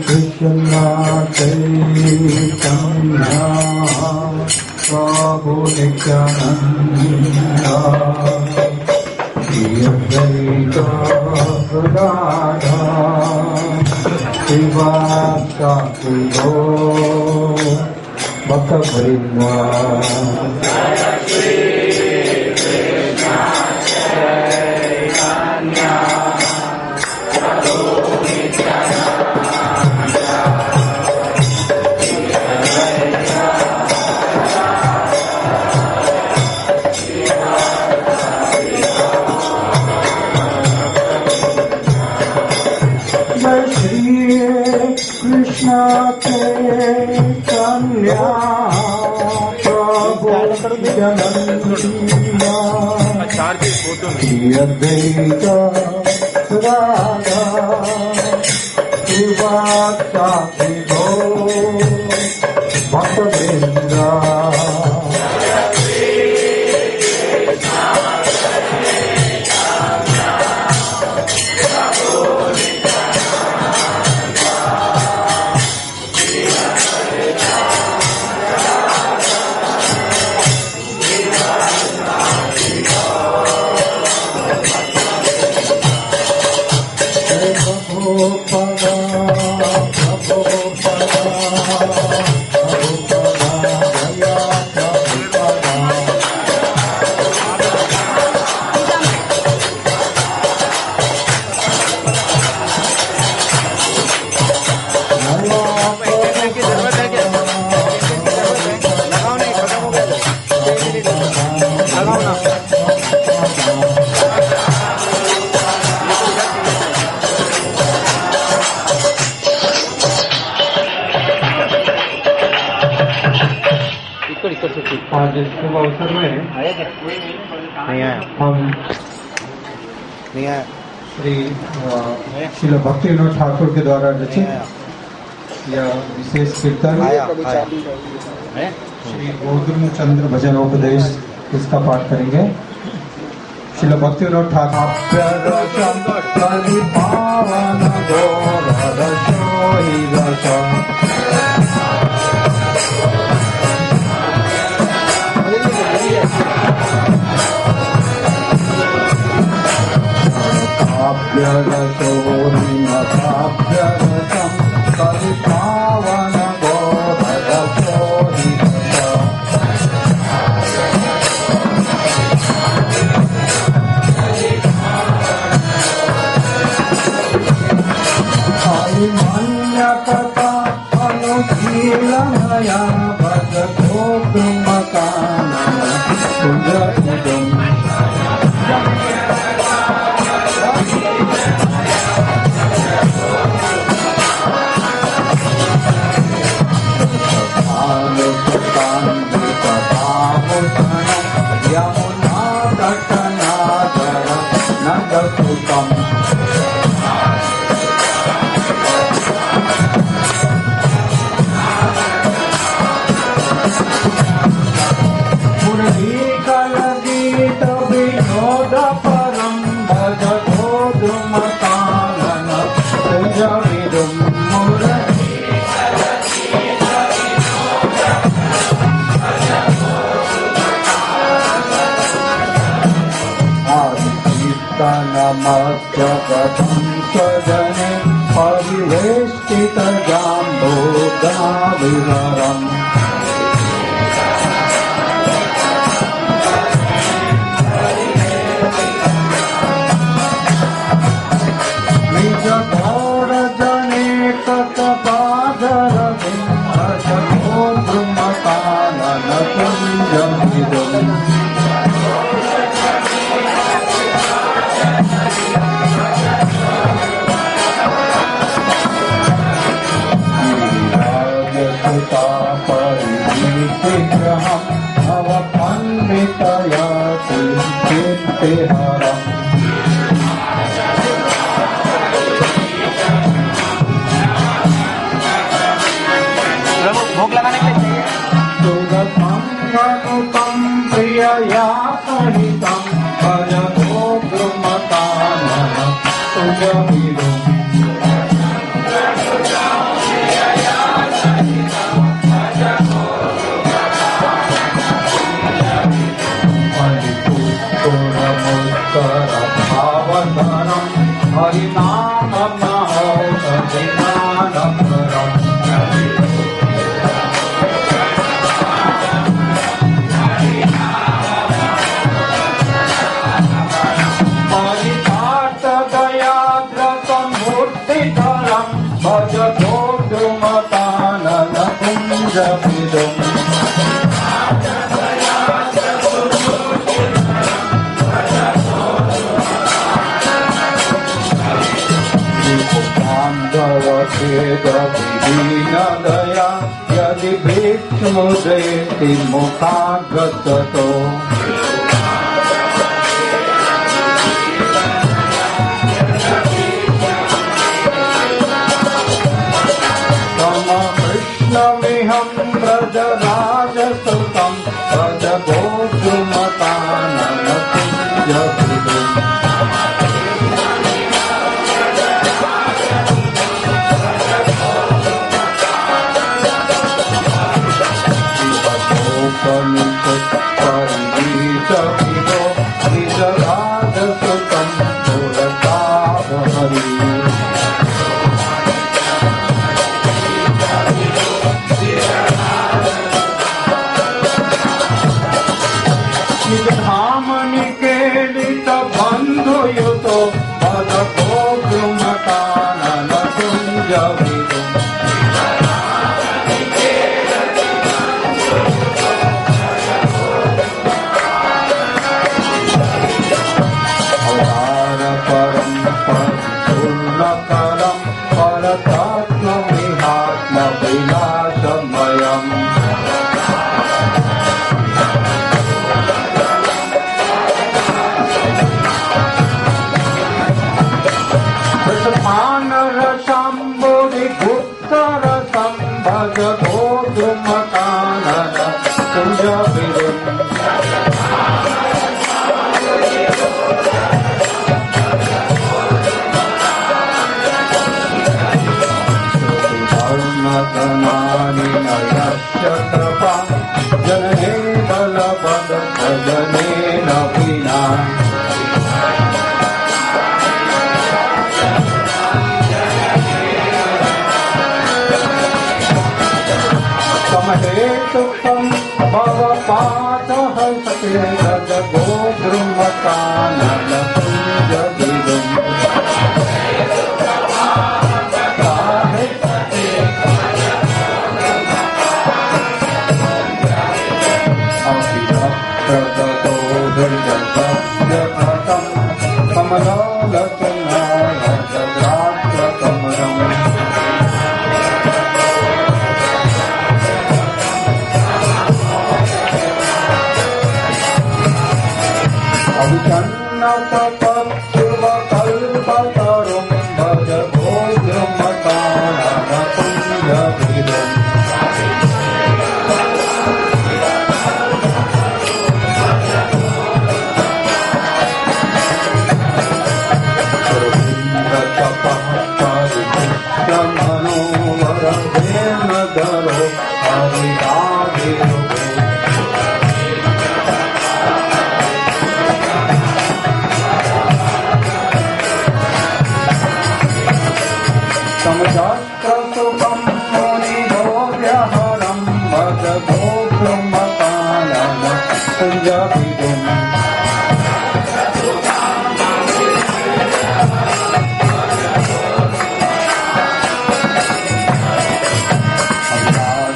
Krishna Chaitanya Prabhu Nityananda Advaita Gadadhara Srivastava Bhakta Vrinda Krishna Chaitanya Prabhu Nityananda Advaita Gadadhara Srivastava Bhakta Vrinda आज इस शुभ अवसर में हम श्री श्रील भक्ति विनोद ठाकुर के द्वारा रचित यह विशेष कीर्तन श्री गोविंद चंद्र भजनोपदेश इसका पाठ करेंगे। श्रील भक्ति विनोद ठाकुर काव्यरसोरिमकाव्यरसं कविपावन हरिमन्यकथा अनुशीलनया भजतो ब्रह्मकानन कुञ्जकुटुम् यमुना तटनादर नंदसुतम मुरलीकल गीत विनोद परम भजतो द्रुमकानन कुंजविदुम नमस्कथं सजने परिवेष्टितजाम्बोदनाविहरम् निजघोरजने तत्पादरविन्दो द्रुमकानन कुञ्जमिदुम् परिविग्रहम् अवपन्वितयति कीर्तिहरम् भोग लगाने के लिए सुगसंगनुतं प्रियया सहितं भजतो द्रुमतानः तुजविदुम् हरिपुष्करभावधनं हरिनाममहोदधिनादपरम् भजतो द्रुमताननकुञ्जविदुम् बान्धवभेदविहीनदया यदि भिक्षुमुदेति मुखागततो कृष्णमिहं व्रजराजसुतं व्रजगोद्रुमताननकुञ्जविदुम् परिवीतविदो व्रजराजसुतं पुरतापहरि धामनिकेलित बन्धुयुतो भजतो द्रुमताननकुञ्जविदुम् अवतारपरं परिपूर्णकरं परतत्त्वमिहात्मविलासमयम् कृष्णानरसम्बुधिगुप्तरसं भजतो द्रुमताननकुञ्जविदुम् धर्मधनानि नयश्च कृपा जनने बलवद भजनेन विना समहेतुकं भवपादहस्ते भजगोद्रुमताननकुञ्जविदुम् प्रदतो हृदयव्यघटं कमलालचनालचद्राक्षकमलम् अविचन्नतपक्षुवकल्पतरुं भजतो द्रुमताननकुञ्जविदुम् मनोवरधेनधरो हरिदाभिरुभो समशास्त्रसुखं मुनिभोग्यहरं भजतो द्रुमताननकुञ्जविदुम्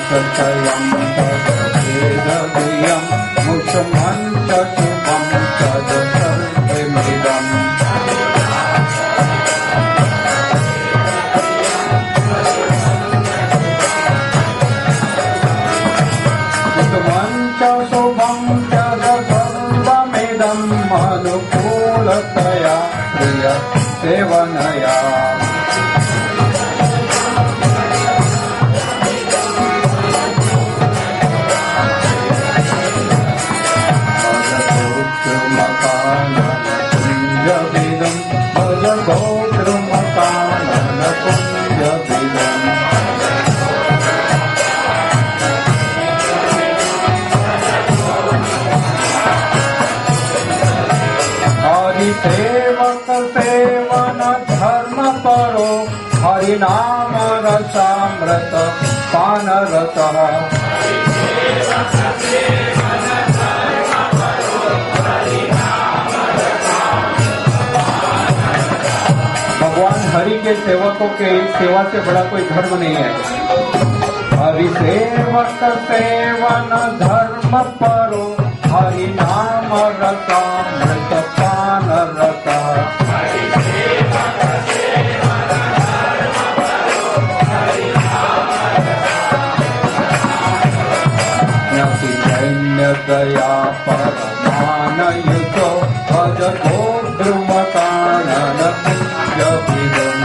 सचयं तदेदधियं मुषमं च शुभं तदसर्वमिदम् च शुभं च सर्वमिदं अनुकूलतया प्रिय सेवनया सेवक सेवन धर्म परो हरिनाम रसामृत पान रतः भगवान हरि के सेवकों के सेवा से बड़ा कोई धर्म नहीं है। हरि सेवक सेवन धर्म परो हरि नाम रसामृत पान रतः दया परमानयुतो भजतो ध्रुवकानन कुञ्जभिदम्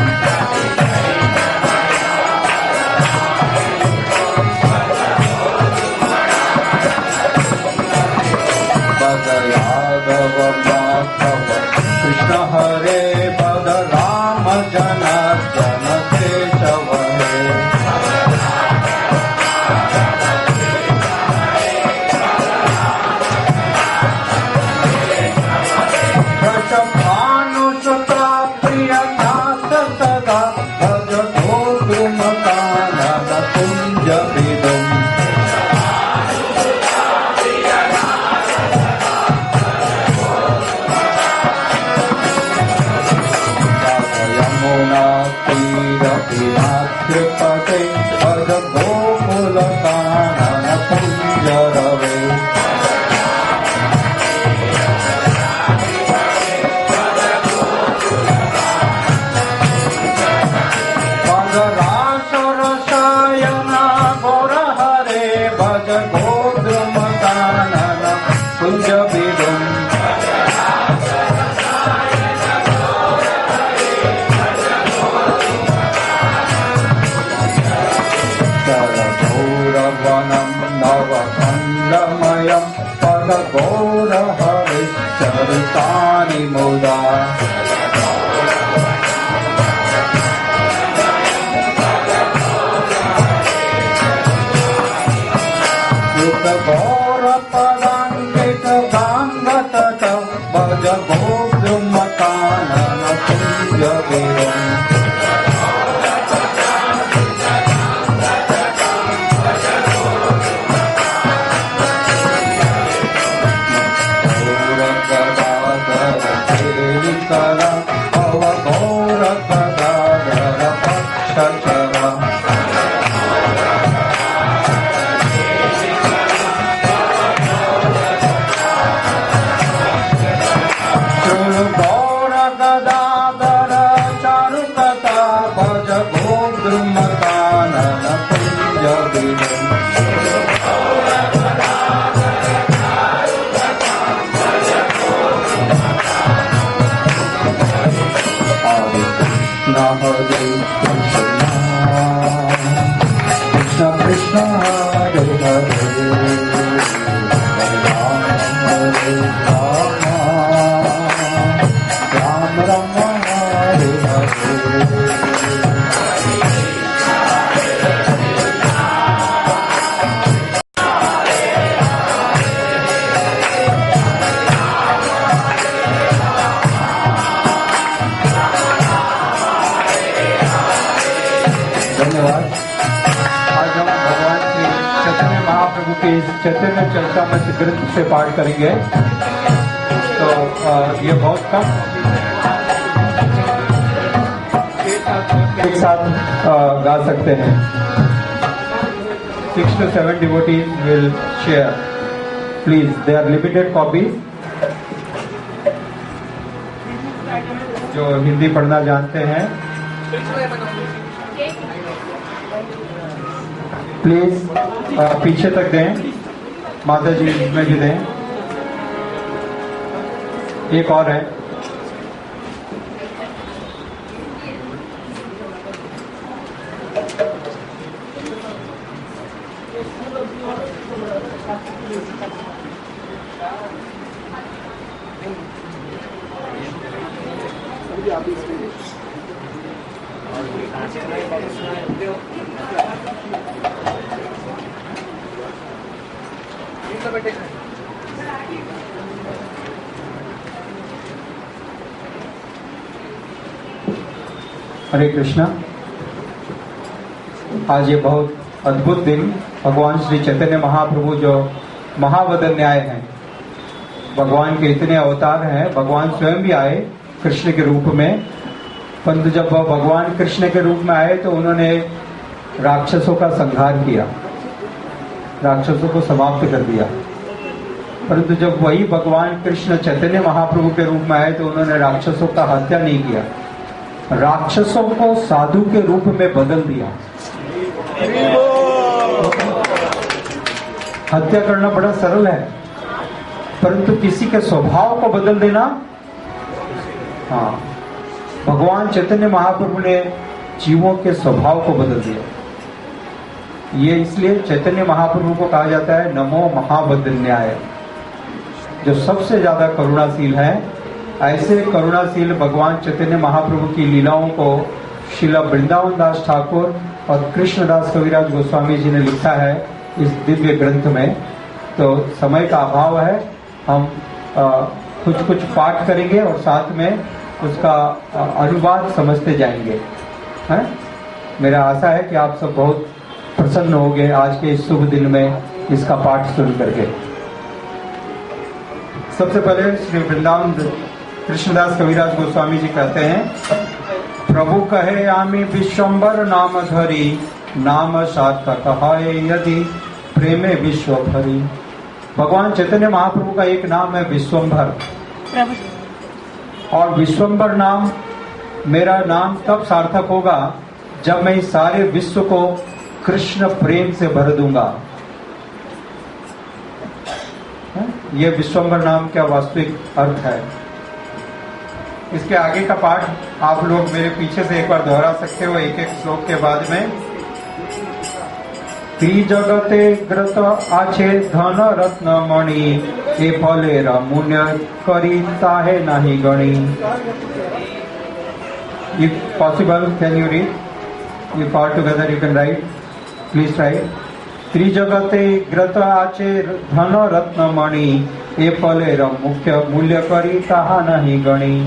भज यादव माधव कृष्ण हरे भज राम जनार्दन केशव हे भानुसुता प्रियनाथ सदा भज गोधूमकानन कुञ्जभिदम् यमुना तीरविनाथ्यपते भज गोकुलकानन कुञ्जरवे नवखण्डमयं पदगौरहरिश्चरितानि मुदा युगगौरपदान्वितगाङ्गतट भज गोधूमकानन कुञ्जभिदम् Krishna Hare Hare Hare Rama Rama Rama Hare Hare धन्यवाद। आज हम भगवान श्री चैतन्य महाप्रभु के इस चैतन्य चरितामृत ग्रंथ से पाठ करेंगे। तो ये बहुत कम एक साथ गा सकते हैं। 6 to 7 devotees will share. Please, they are limited copies. जो हिंदी पढ़ना जानते हैं प्लीज पीछे तक दें। माता जी में भी दें। एक और है, हरे कृष्णा। आज ये बहुत अद्भुत दिन, भगवान श्री चैतन्य महाप्रभु जो महावदन न्याय हैं, भगवान के इतने अवतार हैं, भगवान स्वयं भी आए कृष्ण के रूप में, परंतु जब वह भगवान कृष्ण के रूप में आए तो उन्होंने राक्षसों का संहार किया, राक्षसों को समाप्त कर दिया। परंतु जब वही भगवान कृष्ण चैतन्य महाप्रभु के रूप में आए तो उन्होंने राक्षसों का हत्या नहीं किया, राक्षसों को साधु के रूप में बदल दिया। हत्या करना बड़ा सरल है, परंतु किसी के स्वभाव को बदल देना, हाँ, भगवान चैतन्य महाप्रभु ने जीवों के स्वभाव को बदल दिया। ये इसलिए चैतन्य महाप्रभु को कहा जाता है नमो महावदन्याय, जो सबसे ज्यादा करुणाशील है। ऐसे करुणाशील भगवान चैतन्य महाप्रभु की लीलाओं को श्रीला वृंदावन दास ठाकुर और कृष्णदास कविराज गोस्वामी जी ने लिखा है इस दिव्य ग्रंथ में। तो समय का अभाव है, हम कुछ कुछ पाठ करेंगे और साथ में उसका अनुवाद समझते जाएंगे, है? मेरा आशा है कि आप सब बहुत प्रसन्न होंगे आज के इस शुभ दिन में इसका पाठ सुन करके। सबसे पहले श्री वृंदावन कृष्णदास कविराज गोस्वामी जी कहते हैं, प्रभु कहे आमी विश्वम्बर नाम धरी, नाम सार्थक है यदि प्रेमे विश्व भरी। भगवान चैतन्य महाप्रभु का एक नाम है विश्वम्भर, और विश्वम्भर नाम, मेरा नाम तब सार्थक होगा जब मैं इस सारे विश्व को कृष्ण प्रेम से भर दूंगा। ये विश्वम्भर नाम का वास्तविक अर्थ है। इसके आगे का पाठ आप लोग मेरे पीछे से एक बार दोहरा सकते हो, एक एक श्लोक के बाद में। त्रिजगते ग्रत आछे धन रत्न मणि, ए फलेर मुन्य करी ताहे नाही गणी। If possible, can you read? If all together you can write. Please write. त्रिजगते ग्रत आचे धन रत्न मणि, ए फलेर मुख्य मूल्य करी ताहा नहीं गणी।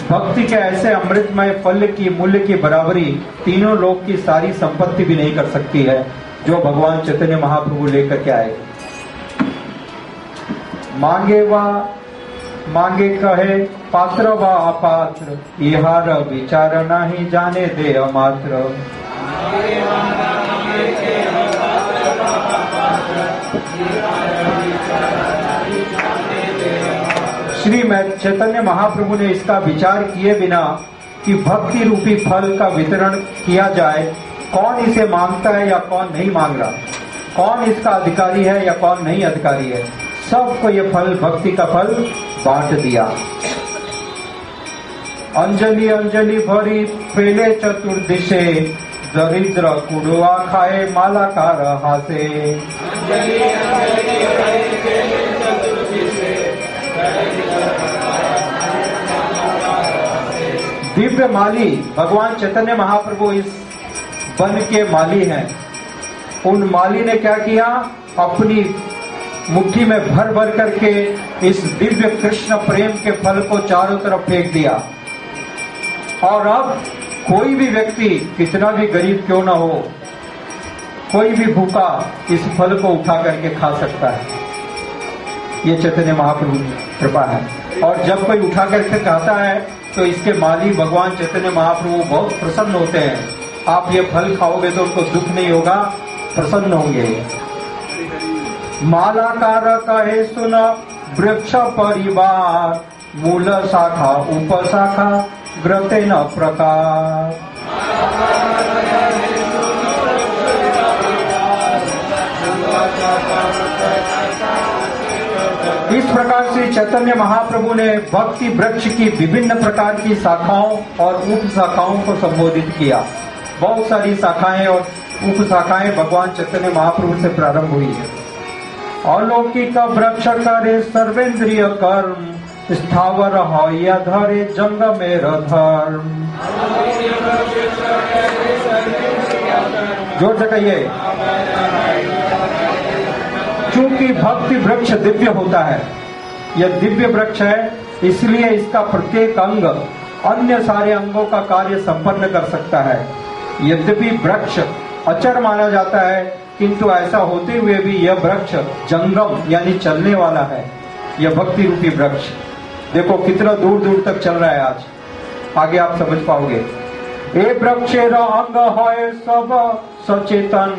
भक्ति के ऐसे अमृतमय फल की मूल्य की बराबरी तीनों लोक की सारी संपत्ति भी नहीं कर सकती है जो भगवान चैतन्य महाप्रभु लेकर के आए। मांगे कहे पात्र व अपात्र, इहार विचार नहीं जाने दे अमात्र। श्री चैतन्य महाप्रभु ने इसका विचार किए बिना कि भक्ति रूपी फल का वितरण किया जाए, कौन इसे मांगता है या कौन नहीं मांग रहा, कौन इसका अधिकारी है या कौन नहीं अधिकारी है, सबको ये फल, भक्ति का फल बांट दिया। अंजलि अंजलि भरी फैले चतुर्दिशे, दरिद्र कुड़ुआ खाए मालाकार हासे। दिव्य माली भगवान चैतन्य महाप्रभु इस वन के माली हैं। उन माली ने क्या किया, अपनी मुट्ठी में भर भर करके इस दिव्य कृष्ण प्रेम के फल को चारों तरफ फेंक दिया। और अब कोई भी व्यक्ति कितना भी गरीब क्यों ना हो, कोई भी भूखा इस फल को उठा करके खा सकता है। ये चैतन्य महाप्रभु की कृपा है। और जब कोई उठा करके खाता है तो इसके माली भगवान चैतन्य महाप्रभु बहुत प्रसन्न होते हैं। आप ये फल खाओगे तो उनको दुख नहीं होगा, प्रसन्न होंगे। मालाकार कहे सुन वृक्ष परिवार, मूल शाखा उपशाखा व्रतेन प्रकार। इस प्रकार से चैतन्य महाप्रभु ने भक्ति वृक्ष की विभिन्न प्रकार की शाखाओं और उप शाखाओं को संबोधित किया। बहुत सारी शाखाएं और उप शाखाएं भगवान चैतन्य महाप्रभु से प्रारंभ हुई है। अलौकिक वृक्ष करे सर्वेंद्रिय कर्म, स्थावर है धरे जंग मेर धर्म। जोर से कहिए। चूंकि भक्ति वृक्ष दिव्य होता है, यह दिव्य वृक्ष है, इसलिए इसका प्रत्येक अंग अन्य सारे अंगों का कार्य संपन्न कर सकता है। यद्यपि वृक्ष अचर माना जाता है, किंतु ऐसा होते हुए भी यह वृक्ष जंगम यानी चलने वाला है। यह भक्ति रूपी वृक्ष देखो कितना दूर दूर तक चल रहा है। आज आगे आप समझ पाओगे। ए वृक्षेर अंग है सब सचेतन,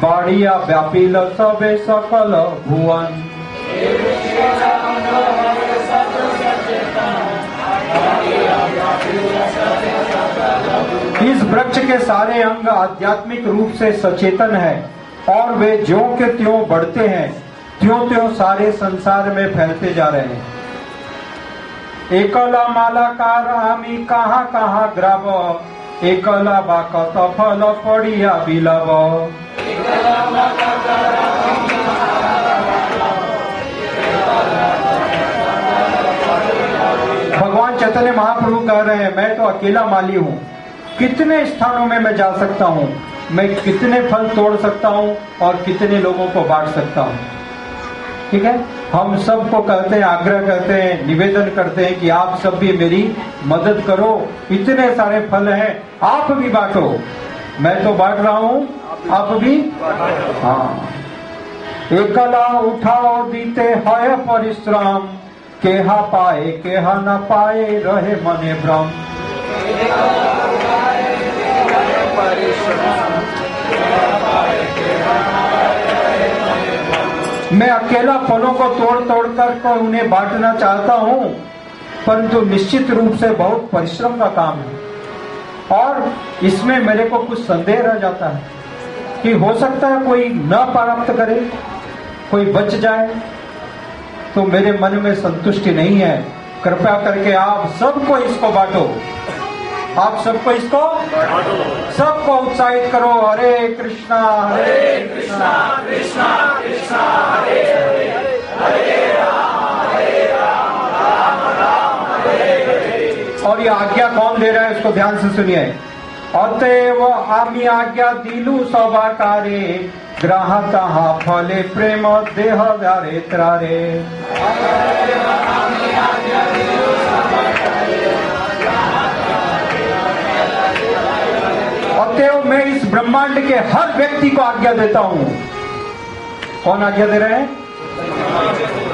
बाड़िया व्यापील सबे सकल भुवन। इस वृक्ष के सारे अंग आध्यात्मिक रूप से सचेतन है और वे ज्यों के त्यों बढ़ते हैं, त्यों त्यों सारे संसार में फैलते जा रहे हैं। एकला मालाकार आमी कहाँ कहाँ ग्राव, एकला बाकत फल पड़िया बिलव। भगवान चैतन्य महाप्रभु कह रहे हैं, मैं तो अकेला माली हूँ, कितने स्थानों में मैं जा सकता हूँ, मैं कितने फल तोड़ सकता हूँ और कितने लोगों को बांट सकता हूँ। ठीक है, हम सबको कहते हैं, आग्रह करते हैं, निवेदन करते हैं कि आप सब भी मेरी मदद करो, इतने सारे फल हैं, आप भी बांटो। मैं तो बांट रहा हूँ, आप भी। हाँ, एकला उठाओ दीते है परिश्रम, केहा पाए केहा न पाए रहे मने भ्रम। मैं अकेला फलों को तोड़ तोड़ कर उन्हें बांटना चाहता हूँ, परंतु निश्चित रूप से बहुत परिश्रम का काम है और इसमें मेरे को कुछ संदेह रह जाता है कि हो सकता है कोई न प्राप्त करे, कोई बच जाए, तो मेरे मन में संतुष्टि नहीं है। कृपया करके आप सबको इसको बांटो, आप सबको इसको सबको उत्साहित करो। हरे कृष्णा कृष्णा कृष्णा हरे हरे, हरे राम राम राम हरे हरे। और ये आज्ञा कौन दे रहा है, इसको ध्यान से सुनिए। अतएव आमी आज्ञा दिलु सबाकारे, ग्रह तहा फले प्रेम देह दारे त्रारे। अतएव मैं इस ब्रह्मांड के हर व्यक्ति को आज्ञा देता हूँ। कौन आज्ञा दे रहे हैं?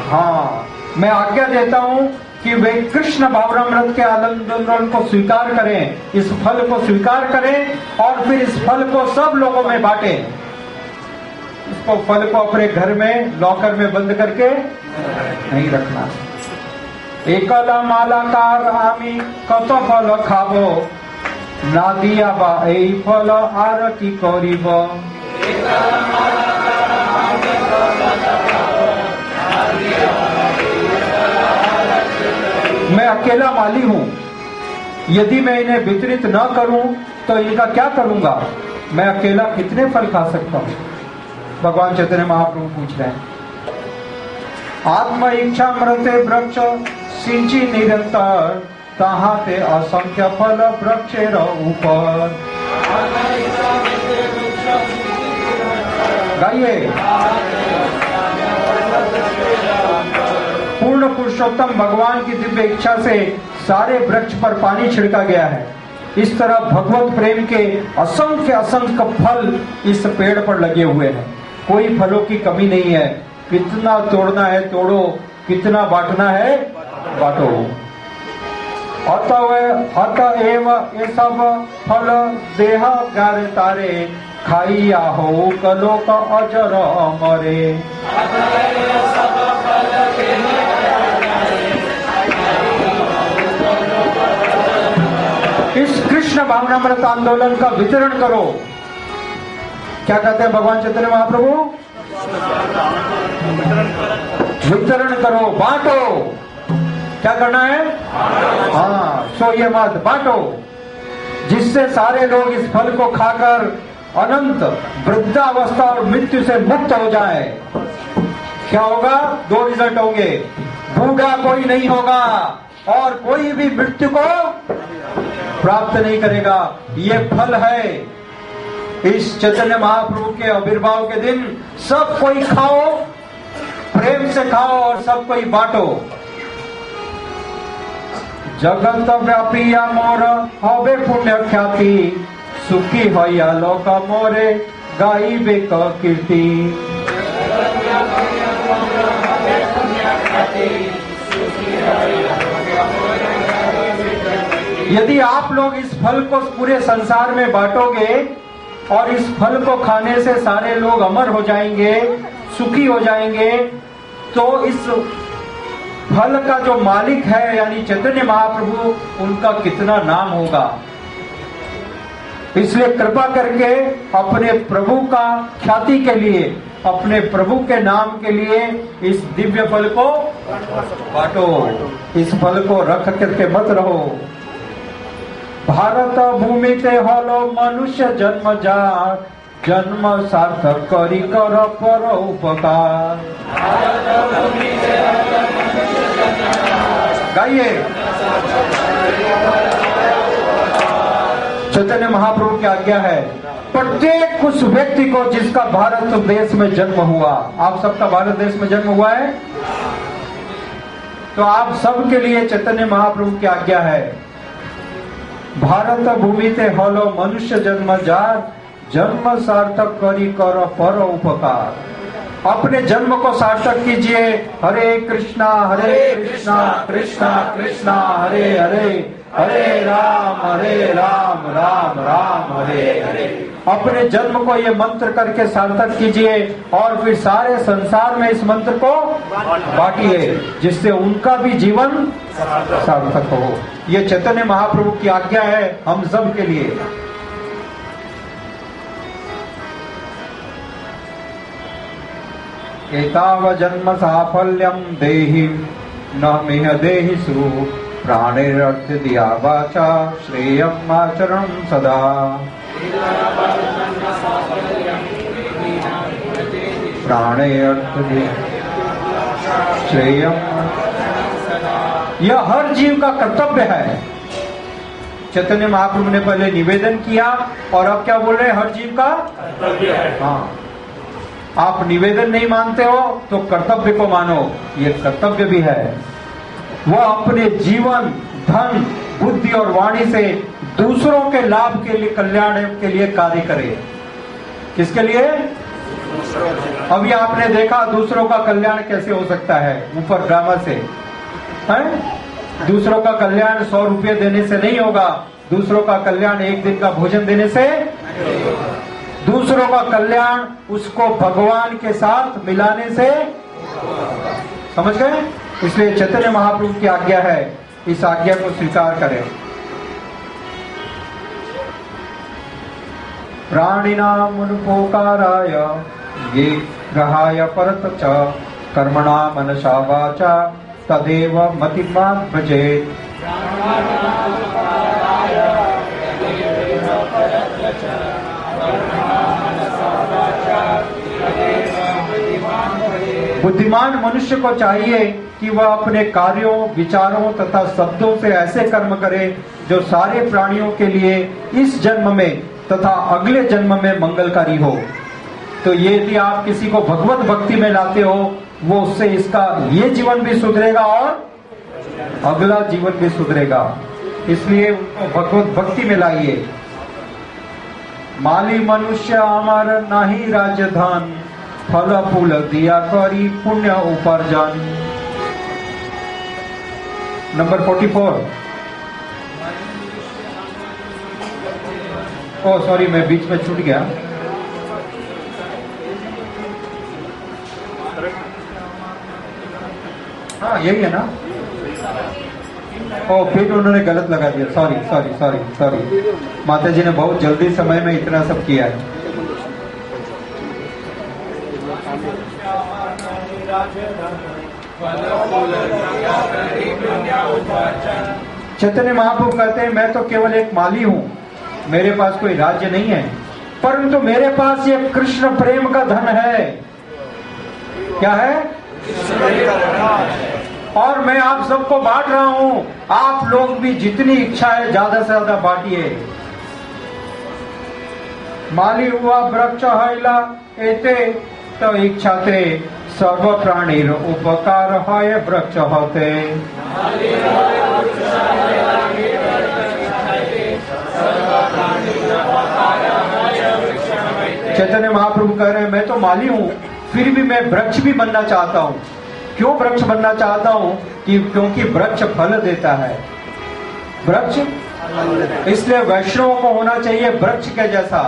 हाँ, मैं आज्ञा देता हूँ कि वे कृष्ण भावनामृत के आनंद को स्वीकार करें, इस फल को स्वीकार करें और फिर इस फल को सब लोगों में बांटें। इसको फल को अपने घर में लॉकर में बंद करके नहीं रखना। एकला मालाकार आमी कत फल खाबो, ना दिया बा এই फल आर की करिब। मैं अकेला माली हूँ, यदि मैं इन्हें वितरित न करूं तो इनका क्या करूंगा? मैं अकेला कितने फल खा सकता हूँ? भगवान चैतन्य महाप्रभु पूछ रहे हैं। आत्म इच्छा मृते वृक्ष सिंची निरंतर, कहाँ ते असंख्य फल वृक्षेर ऊपर। गाइए। पूर्ण पुरुषोत्तम भगवान की दिव्य इच्छा से सारे वृक्ष पर पानी छिड़का गया है। इस तरह भगवत प्रेम के असंख्य असंख्य फल इस पेड़ पर लगे हुए हैं। कोई फलों की कमी नहीं है। कितना तोड़ना है तोड़ो, कितना बांटना है बांटो। अतएव ये सब फल देह गारे तारे, खाइया हो कलो का अजर अमरे। भावनामृत आंदोलन का वितरण करो। क्या कहते हैं भगवान चैतन्य महाप्रभु? वितरण करो, बांटो। क्या करना है? हाँ, सो ये मत बांटो, जिससे सारे लोग इस फल को खाकर अनंत वृद्धावस्था और मृत्यु से मुक्त हो जाए। क्या होगा? दो रिजल्ट होंगे, बूढ़ा कोई नहीं होगा और कोई भी मृत्यु को प्राप्त नहीं करेगा। ये फल है। इस चैतन्य महाप्रभु के आविर्भाव के दिन सब कोई खाओ, प्रेम से खाओ और सब कोई बांटो। जगत व्यापी मोर हवे पुण्य ख्याति, सुखी होया लोक मोरे गाइबे कीर्ति। यदि आप लोग इस फल को पूरे संसार में बांटोगे और इस फल को खाने से सारे लोग अमर हो जाएंगे, सुखी हो जाएंगे, तो इस फल का जो मालिक है यानी चैतन्य महाप्रभु, उनका कितना नाम होगा। इसलिए कृपा करके अपने प्रभु का ख्याति के लिए, अपने प्रभु के नाम के लिए इस दिव्य फल को बांटो। इस फल को रख करके मत रहो। भारत भूमि ते हलो मनुष्य जन्म जा, जन्म सार्थक करी कर पर उपकार। गाइए। चैतन्य महाप्रभु की आज्ञा है, प्रत्येक उस व्यक्ति को जिसका भारत देश में जन्म हुआ, आप सबका भारत देश में जन्म हुआ है, तो आप सबके लिए चैतन्य महाप्रभु की आज्ञा है, भारत भूमि ते हलो मनुष्य जन्म जात, जन्म सार्थक करी कर पर उपकार। अपने जन्म को सार्थक कीजिए। हरे कृष्णा कृष्णा कृष्णा हरे हरे, हरे राम राम राम हरे हरे। अपने जन्म को ये मंत्र करके सार्थक कीजिए और फिर सारे संसार में इस मंत्र को बांटिए, जिससे उनका भी जीवन सार्थक हो। ये चैतन्य महाप्रभु की आज्ञा है हम सब के लिए। एताव जन्म साफल्यम देहि न मिह देहिषु, प्राणेरर्थ दिया वाचा श्रेयम आचरण सदा। प्राणेरर्थ दिया श्रेयम, यह हर जीव का कर्तव्य है। चैतन्य महाप्रभु ने पहले निवेदन किया और अब क्या बोल रहे हैं? हर जीव का कर्तव्य है। हाँ, आप निवेदन नहीं मानते हो तो कर्तव्य को मानो, ये कर्तव्य भी है। वो अपने जीवन, धन, बुद्धि और वाणी से दूसरों के लाभ के लिए, कल्याण के लिए कार्य करे। किसके लिए? अभी आपने देखा दूसरों का कल्याण कैसे हो सकता है, ऊपर ड्रामा से है? दूसरों का कल्याण 100 रुपये देने से नहीं होगा, दूसरों का कल्याण एक दिन का भोजन देने से, दूसरों का कल्याण उसको भगवान के साथ मिलाने से। समझ गए? इसलिए चैतन्य महाप्रभु की आज्ञा है, इस आज्ञा को स्वीकार करें। प्राणिनाम अनुपोकाराय ये ग्रहाय परत च, कर्मणा मनसा वाचा तदेव मतिमान भजेत। बुद्धिमान मनुष्य को चाहिए कि वह अपने कार्यों, विचारों तथा शब्दों से ऐसे कर्म करे जो सारे प्राणियों के लिए इस जन्म में तथा अगले जन्म में मंगलकारी हो। तो ये यदि आप किसी को भगवत भक्ति में लाते हो, वो उससे इसका ये जीवन भी सुधरेगा और अगला जीवन भी सुधरेगा। इसलिए उनको भगवत भक्ति में लाइए। माली मनुष्य अमर नाही राजधन, फल फूल दिया करी पुण्य उपार्जन। नंबर 44। ओ सॉरी, मैं बीच में छूट गया। हाँ यही है ना। ओ फिर उन्होंने गलत लगा दिया, सॉरी सॉरी सॉरी सॉरी। माता जी ने बहुत जल्दी समय में इतना सब किया है। चैतन्य महाप्रभु कहते हैं मैं तो केवल एक माली हूँ, मेरे पास कोई राज्य नहीं है, परंतु मेरे पास ये कृष्ण प्रेम का धन है। क्या है? और मैं आप सबको बांट रहा हूँ, आप लोग भी जितनी इच्छा है ज्यादा से ज्यादा बांटिए। माली हुआ वृक्ष हैला एते तो इच्छाते सर्व प्राणीर उपकार है वृक्ष होते। चैतन्य महाप्रभु कह रहे हैं मैं तो माली हूँ, फिर भी मैं वृक्ष भी बनना चाहता हूँ। क्यों वृक्ष बनना चाहता हूँ? क्योंकि वृक्ष फल देता है। वृक्ष इसलिए वैष्णवों को होना चाहिए वृक्ष के जैसा।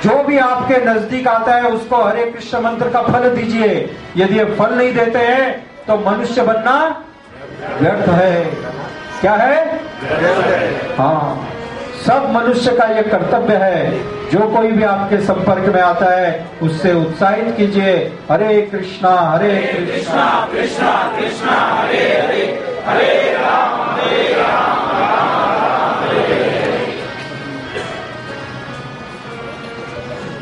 जो भी आपके नजदीक आता है उसको हरे कृष्ण मंत्र का फल दीजिए। यदि ये फल नहीं देते हैं तो मनुष्य बनना व्यर्थ है। क्या है? हाँ, सब मनुष्य का ये कर्तव्य है, जो कोई भी आपके संपर्क में आता है उससे उत्साहित कीजिए, हरे कृष्णा कृष्णा कृष्णा हरे हरे, हरे राम राम हरे हरे।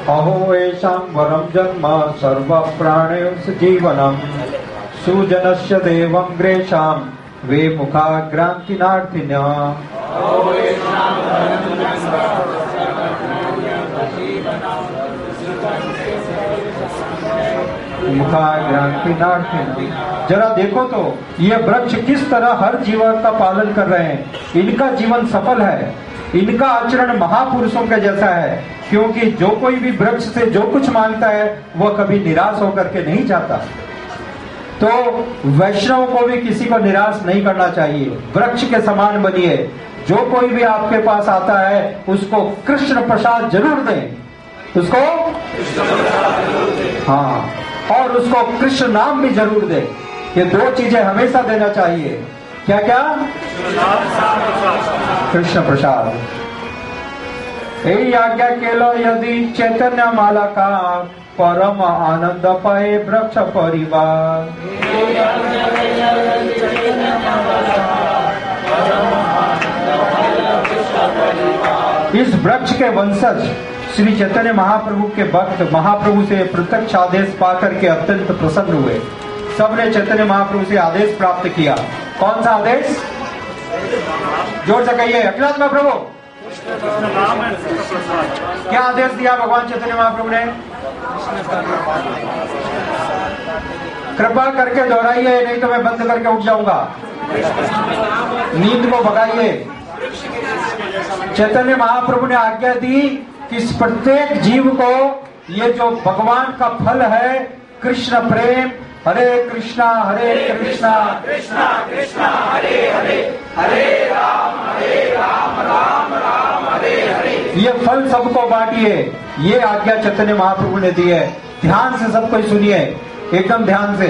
अहो एषां वरं जन्म सर्व प्राणेषु जीवनम् सुजनस्य देवं ग्रेशां वे मुखाग्रांतिनार्थिनः। जरा देखो तो ये वृक्ष किस तरह हर जीवन का पालन कर रहे हैं। इनका जीवन सफल है, इनका आचरण महापुरुषों के जैसा है, क्योंकि जो कोई भी वृक्ष से जो कुछ मांगता है वह कभी निराश होकर के नहीं जाता। तो वैष्णव को भी किसी को निराश नहीं करना चाहिए, वृक्ष के समान बनिए। जो कोई भी आपके पास आता है उसको कृष्ण प्रसाद जरूर दें, उसको हाँ, और उसको कृष्ण नाम भी जरूर दें। ये दो चीजें हमेशा देना चाहिए। क्या क्या? कृष्ण प्रसाद। यही आज्ञा केलो यदि चैतन्य माला का परम आनंद पाए वृक्ष परिवार। इस वृक्ष के वंशज श्री चैतन्य महाप्रभु के भक्त महाप्रभु से प्रत्यक्ष आदेश पाकर के अत्यंत प्रसन्न हुए। सबने चैतन्य महाप्रभु से आदेश प्राप्त किया। कौन सा आदेश? जोर से कहिए। अखिलांश महाप्रभु क्या आदेश दिया भगवान चैतन्य महाप्रभु ने? कृपा करके दोहराइए, नहीं तो मैं बंद करके उठ जाऊंगा। नींद को भगाइए। चैतन्य महाप्रभु ने आज्ञा दी कि इस प्रत्येक जीव को ये जो भगवान का फल है कृष्ण प्रेम, हरे कृष्णा कृष्णा कृष्णा हरे हरे, हरे राम राम राम हरे हरे, ये फल सबको बांटिए। ये आज्ञा चैतन्य महाप्रभु ने दी है। ध्यान से सब कोई सुनिए, एकदम ध्यान से।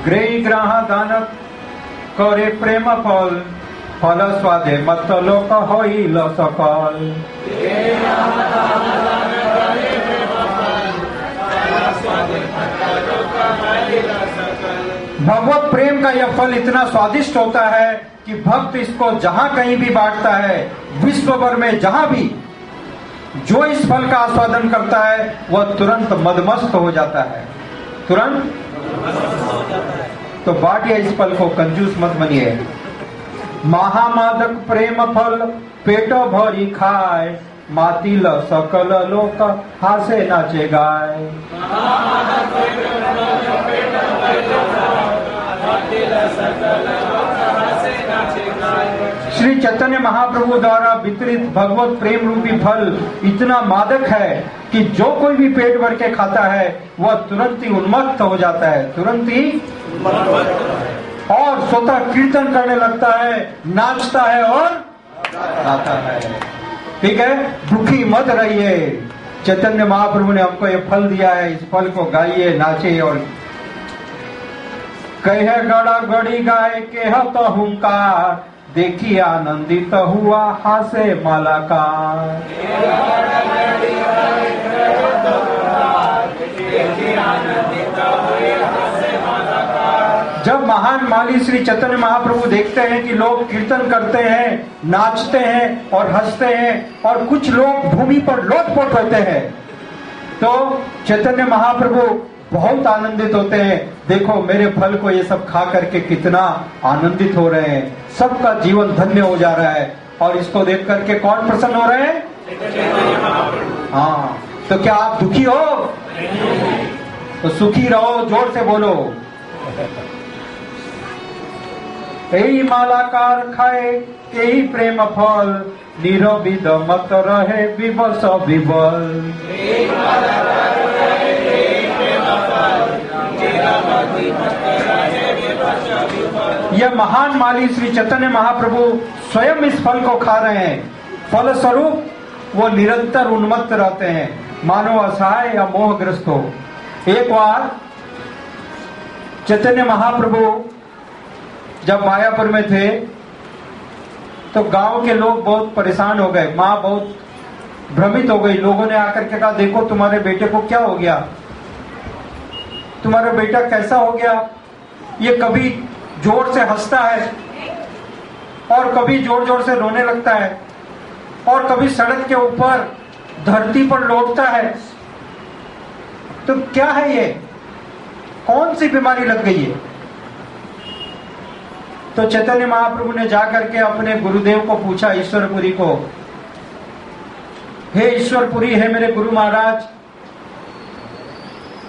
ग्रही ग्राह दानक करे प्रेम फल, फल स्वादे मत लोक होइल सकल। भगवत प्रेम का यह फल इतना स्वादिष्ट होता है कि भक्त इसको जहां कहीं भी बांटता है, विश्व भर में जहां भी जो इस फल का आस्वादन करता है वह तुरंत मदमस्त हो जाता है। तुरंत तो बांटिए इस फल को, कंजूस मत बनिए। महामादक प्रेम फल पेट भरी खाए, मातिल सकल लोक हासे नाचे गाय। श्री चैतन्य महाप्रभु द्वारा वितरित भगवत प्रेम रूपी फल इतना मादक है कि जो कोई भी पेट भर के खाता है वह तुरंत ही उन्मत्त हो जाता है, तुरंत ही और स्वतः कीर्तन करने लगता है, नाचता है और गाता है। ठीक है, दुखी मत रहिए। चैतन्य महाप्रभु ने हमको ये फल दिया है, इस फल को गाइए, नाचे और कहे गड़ा गड़ी गाय के तो हुंकार, देखिए आनंदित हुआ हासे मालाकार। जब महान माली श्री चैतन्य महाप्रभु देखते हैं कि लोग कीर्तन करते हैं, नाचते हैं और हंसते हैं और कुछ लोग भूमि पर लोटपोट होते हैं, तो चैतन्य महाप्रभु बहुत आनंदित होते हैं। देखो मेरे फल को ये सब खा करके कितना आनंदित हो रहे हैं, सबका जीवन धन्य हो जा रहा है। और इसको देख करके कौन प्रसन्न हो रहे हैं? हाँ, तो क्या आप दुखी हो? तो सुखी रहो, जोर से बोलो। यही मालाकार खाए यही प्रेम फल, निरविद मत रहे विवश विबल। यह महान माली श्री चैतन्य महाप्रभु स्वयं इस फल को खा रहे हैं, फलस्वरूप वो निरंतर उन्मत्त रहते हैं, मानो असहाय या मोहग्रस्त हो। एक बार चैतन्य महाप्रभु जब मायापुर में थे तो गांव के लोग बहुत परेशान हो गए, माँ बहुत भ्रमित हो गई। लोगों ने आकर के कहा, देखो तुम्हारे बेटे को क्या हो गया, तुम्हारा बेटा कैसा हो गया, ये कभी जोर से हंसता है और कभी जोर जोर से रोने लगता है और कभी सड़क के ऊपर धरती पर लौटता है, तो क्या है ये, कौन सी बीमारी लग गई है? तो चैतन्य महाप्रभु ने जाकर के अपने गुरुदेव को पूछा, ईश्वरपुरी को, हे ईश्वरपुरी, हे मेरे गुरु महाराज,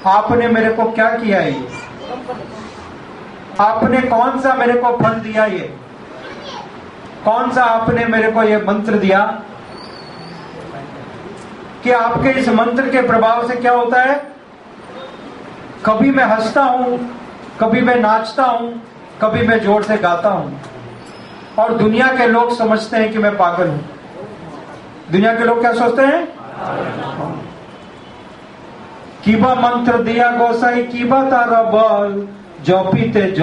आपने मेरे को क्या किया ये, आपने कौन सा मेरे को फल दिया, ये कौन सा आपने मेरे को ये मंत्र दिया कि आपके इस मंत्र के प्रभाव से क्या होता है, कभी मैं हंसता हूं, कभी मैं नाचता हूं, कभी मैं जोर से गाता हूं और दुनिया के लोग समझते हैं कि मैं पागल हूं। दुनिया के लोग क्या सोचते हैं? कीबा मंत्र दिया गोसाई, कीबा तारा बल, जो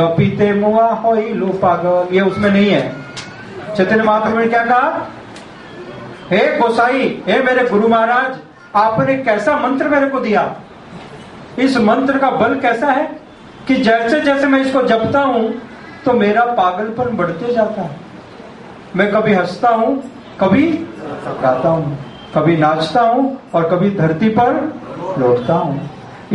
पीते मुआ होई लो पागल। ये उसमें नहीं है। चैतन्य महाप्रभु ने क्या कहा, हे गोसाई, हे मेरे गुरु महाराज, आपने कैसा मंत्र मेरे को दिया, इस मंत्र का बल कैसा है कि जैसे जैसे मैं इसको जपता हूं तो मेरा पागलपन बढ़ते जाता है। मैं कभी हंसता हूं, कभी गाता हूं, कभी नाचता हूं और कभी धरती पर लौटता हूं।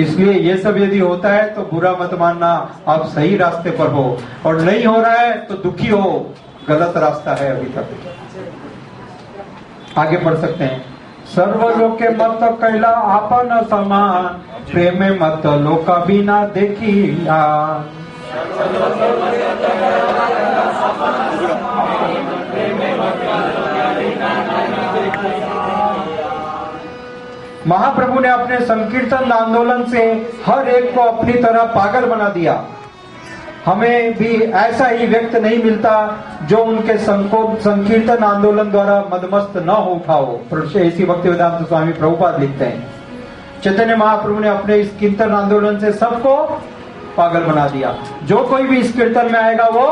इसलिए ये सब यदि होता है तो बुरा मत मानना, आप सही रास्ते पर हो, और नहीं हो रहा है तो दुखी हो, गलत रास्ता है अभी तक। आगे बढ़ सकते हैं। सर्वलोके मत कैला आपन समान, प्रेमे मत लोका बिना देखिया। महाप्रभु ने अपने संकीर्तन आंदोलन से हर एक को अपनी तरह पागल बना दिया। हमें भी ऐसा ही व्यक्ति नहीं मिलता जो उनके संकीर्तन आंदोलन द्वारा मदमस्त न हो उठा हो। ऐसी भक्तिवेदांत स्वामी प्रभुपाद लिखते हैं, चैतन्य महाप्रभु ने अपने इस कीर्तन आंदोलन से सबको पागल बना दिया। जो कोई भी इस कीर्तन में आएगा वो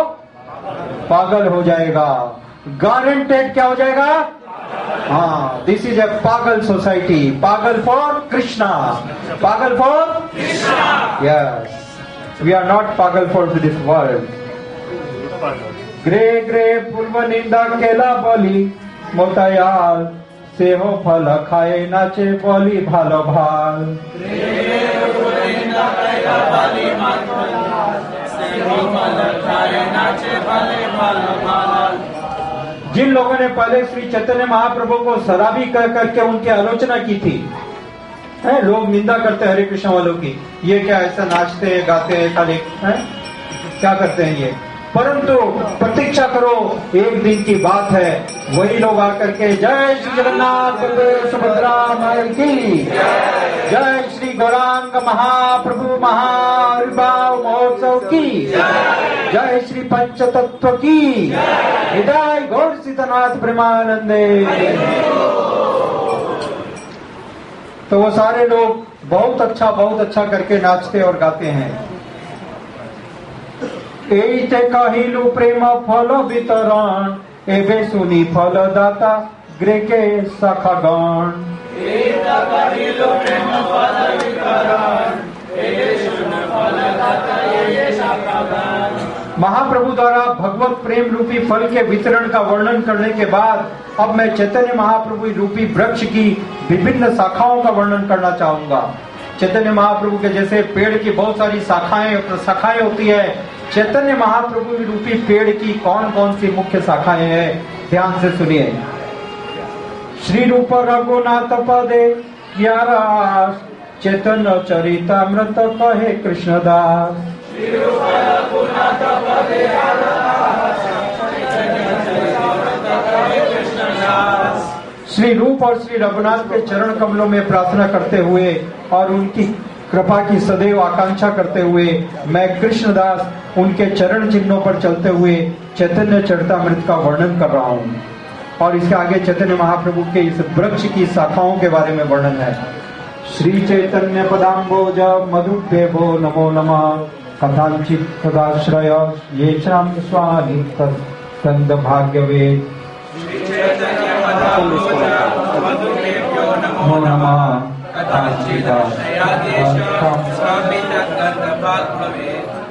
पागल हो जाएगा, गारंटेड। क्या हो जाएगा? हाँ, दिस इज ए पागल सोसाइटी, पागल फॉर कृष्णा, पागल for Krishna. Yes, we are not पागल फॉर दिस वर्ल्ड। ग्रे ग्रे पूर्व निंदा केला बोली, मोतायाल से हो फल खाए नाचे बोली भालो भाल। जिन लोगों ने पहले श्री चैतन्य महाप्रभु को शराबी कह करके उनकी आलोचना की थी, है लोग निंदा करते हैं हरे कृष्ण वालों की, ये क्या ऐसा नाचते हैं गाते हैं खाली, है क्या करते हैं ये। परंतु प्रतीक्षा करो, एक दिन की बात है, वही लोग आकर के जय श्री जगन्नाथ बलदेव सुभद्रा माई की, जय श्री गौरांग महाप्रभु महाविर्भाव महोत्सव की जय श्री पंच तत्व की हृदय गौर सीतानाथ प्रेमानंदे। तो वो सारे लोग बहुत अच्छा करके नाचते और गाते हैं। एते कहिलु प्रेम फल वितरण, एबे सुनी फलदाता ग्रेके सखागण। महाप्रभु द्वारा भगवत प्रेम रूपी फल के वितरण का वर्णन करने के बाद अब मैं चैतन्य महाप्रभु रूपी वृक्ष की विभिन्न शाखाओं का वर्णन करना चाहूंगा। चैतन्य महाप्रभु के जैसे पेड़ की बहुत सारी शाखाएं होती है, चैतन्य महाप्रभु रूपी पेड़ की कौन कौन सी मुख्य शाखाएं हैं, ध्यान से सुनिए। श्री रूप रघुनाथ पदे 11 चैतन्य चरितामृत कहे कृष्णदास। श्री रूप और श्री रघुनाथ के चरण कमलों में प्रार्थना करते हुए और उनकी कृपा की सदैव आकांक्षा करते हुए मैं कृष्णदास उनके चरण चिन्हों पर चलते हुए चैतन्य चरितामृत का वर्णन कर रहा हूँ। और इसके आगे चैतन्य महाप्रभु के इस वृक्ष की शाखाओं के बारे में वर्णन है। श्री चैतन्य पदाम्बोज मधुभ्येभो नमो नमः, कथांचित तदाश्रय ये शाम स्वाधि तंद भाग्यवेद। नमो नमः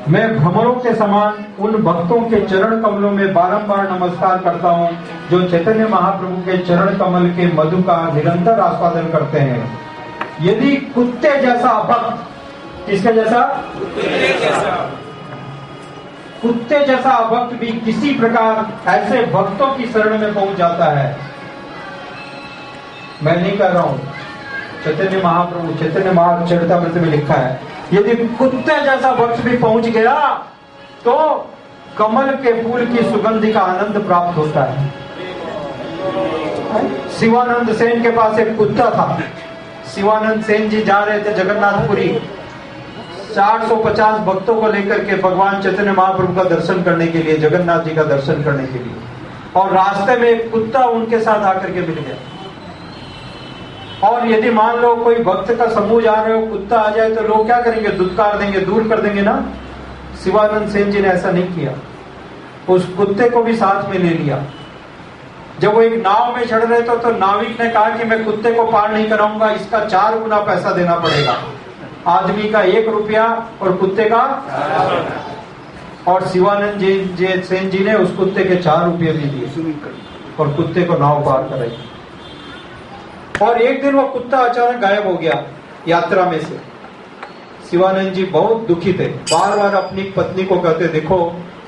मैं भ्रमरों के समान उन भक्तों के चरण कमलों में बारंबार नमस्कार करता हूँ जो चैतन्य महाप्रभु के चरण कमल के मधु का निरंतर आस्वादन करते हैं। यदि कुत्ते जैसा भक्त, किसके जैसा? कुत्ते जैसा भक्त भी किसी प्रकार ऐसे भक्तों की शरण में पहुंच जाता है, मैं नहीं कर रहा हूं, चैतन्य महाप्रभु चैतन्य चरितामृत में लिखा है, यदि कुत्ते जैसा भक्त भी पहुंच गया तो कमल के फूल की सुगंधि का आनंद प्राप्त होता है। शिवानंद सेन के पास एक कुत्ता था। शिवानंद सेन जी जा रहे थे जगन्नाथपुरी 450 भक्तों को लेकर के भगवान चैतन्य महाप्रभु का दर्शन करने के लिए, जगन्नाथ जी का दर्शन करने के लिए, और रास्ते में एक कुत्ता उनके साथ आकर के मिल गया। और यदि मान लो कोई भक्त का समूह जा रहे हो, कुत्ता आ जाए तो लोग क्या करेंगे? दुत्कार देंगे, दूर कर देंगे ना। शिवानंद सेन जी ने ऐसा नहीं किया, उस कुत्ते को भी साथ में ले लिया। जब वो एक नाव में चढ़ रहे थे तो नाविक ने कहा कि मैं कुत्ते को पार नहीं कराऊंगा, इसका 4 गुना पैसा देना पड़ेगा, आदमी का 1 रुपया और कुत्ते का। और शिवानंद जी सेन जी ने उस कुत्ते के 4 रुपये भी दिए और कुत्ते को नाव पार कराई। और एक दिन वो कुत्ता अचानक गायब हो गया यात्रा में से। शिवानंद जी बहुत दुखी थे, बार बार अपनी पत्नी को कहते, देखो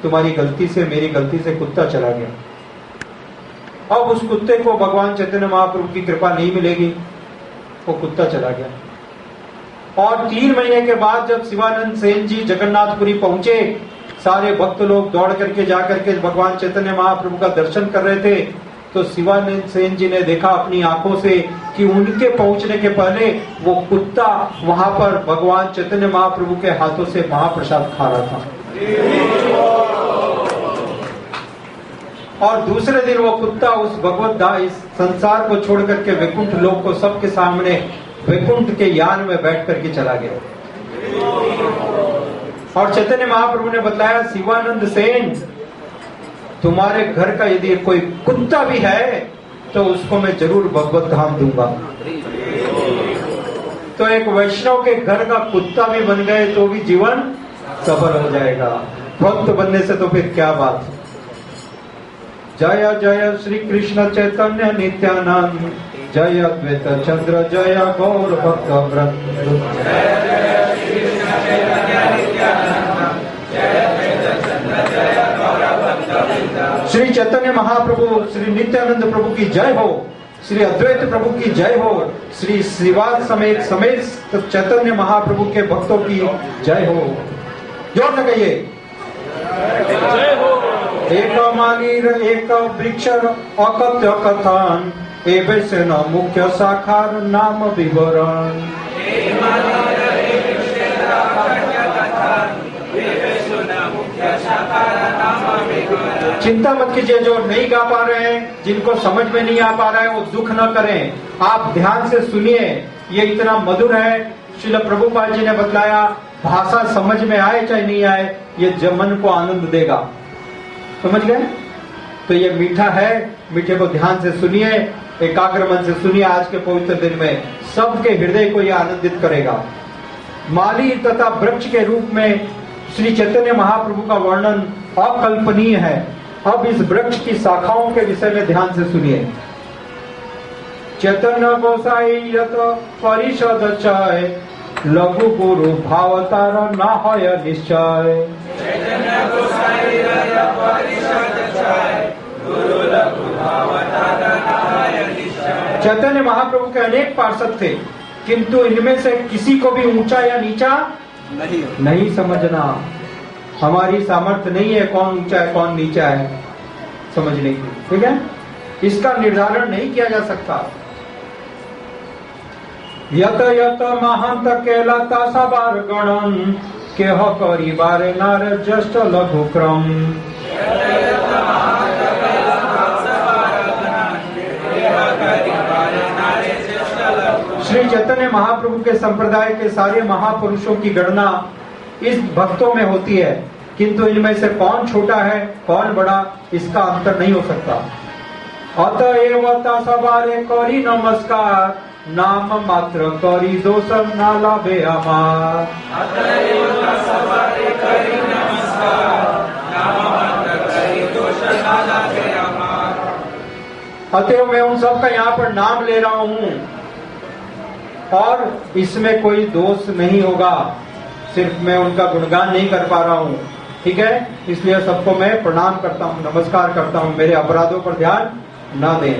तुम्हारी गलती से, मेरी गलती से कुत्ता चला गया। अब उस कुत्ते को भगवान चैतन्य महाप्रभु की कृपा नहीं मिलेगी, वो कुत्ता चला गया। और 3 महीने के बाद जब शिवानंद सेन जी जगन्नाथपुरी पहुंचे, सारे भक्त लोग दौड़ करके जाकर के भगवान चैतन्य महाप्रभु का दर्शन कर रहे थे, तो शिवानंद सेन जी ने देखा अपनी आंखों से कि उनके पहुंचने के पहले वो कुत्ता वहां पर भगवान चैतन्य महाप्रभु के हाथों से महाप्रसाद खा रहा था। और दूसरे दिन वो कुत्ता उस भगवत इस संसार को छोड़ करके वैकुंठ लोक को सबके सामने वैकुंठ के यान में बैठ करके चला गया। और चैतन्य महाप्रभु ने बताया, शिवानंद सेन, तुम्हारे घर का यदि कोई कुत्ता भी है तो उसको मैं जरूर भगवत धाम दूंगा। तो एक वैष्णव के घर का कुत्ता भी बन गए तो भी जीवन सफल हो जाएगा। भक्त बनने से तो फिर क्या बात। जय जय श्री कृष्ण चैतन्य नित्यानंद, जय अद्वैत चंद्र, जय गौर भक्त वृंद। श्री चैतन्य महाप्रभु, श्री नित्यानंद प्रभु की जय हो, श्री अद्वैत प्रभु की जय हो, श्री श्रीवास समेत चैतन्य महाप्रभु के भक्तों की जय हो। जोर से कहिए, जय हो। एक मालीर एक वृक्ष अकथ्य कथन, एवं से न मुख्य शाखार नाम विवरण। मुख्य शाखा चिंता मत कीजिए, जो नहीं गा पा रहे हैं, जिनको समझ में नहीं आ पा रहा है, वो दुख न करें। आप ध्यान से सुनिए, ये इतना मधुर है। श्रील प्रभुपाद जी ने बतलाया, भाषा समझ में आए चाहे नहीं आए, ये मन को आनंद देगा। समझ गए? तो ये मीठा है, मीठे को ध्यान से सुनिए, एकाग्र मन से सुनिए। आज के पवित्र दिन में सबके हृदय को यह आनंदित करेगा। माली तथा वृक्ष के रूप में श्री चैतन्य महाप्रभु का वर्णन अकल्पनीय है। अब इस वृक्ष की शाखाओं के विषय में ध्यान से सुनिए। चैतन्य गोसाई यत परिषद चय, लघु गुरु भावतार न होय निश्चय। चैतन्य महाप्रभु के अनेक पार्षद थे, किंतु इनमें से किसी को भी ऊंचा या नीचा नहीं समझना। हमारी सामर्थ्य नहीं है कौन ऊंचा है कौन नीचा है समझने की, ठीक है? इसका निर्धारण नहीं किया जा सकता। यत यत महंत केलता सबार गणन, केह करी बारे नार जस्ट लघु क्रम। श्री चैतन्य महाप्रभु के संप्रदाय के सारे महापुरुषों की गणना इस भक्तों में होती है, किंतु इनमें से कौन छोटा है कौन बड़ा इसका अंतर नहीं हो सकता। अतएव सबारे करी नमस्कार, नाम मात्र करी दोष ना लाभे हमार। अतएव मैं उन सबका यहाँ पर नाम ले रहा हूँ और इसमें कोई दोष नहीं होगा, सिर्फ मैं उनका गुणगान नहीं कर पा रहा हूँ, ठीक है? इसलिए सबको मैं प्रणाम करता हूँ, नमस्कार करता हूँ, मेरे अपराधों पर ध्यान न दें।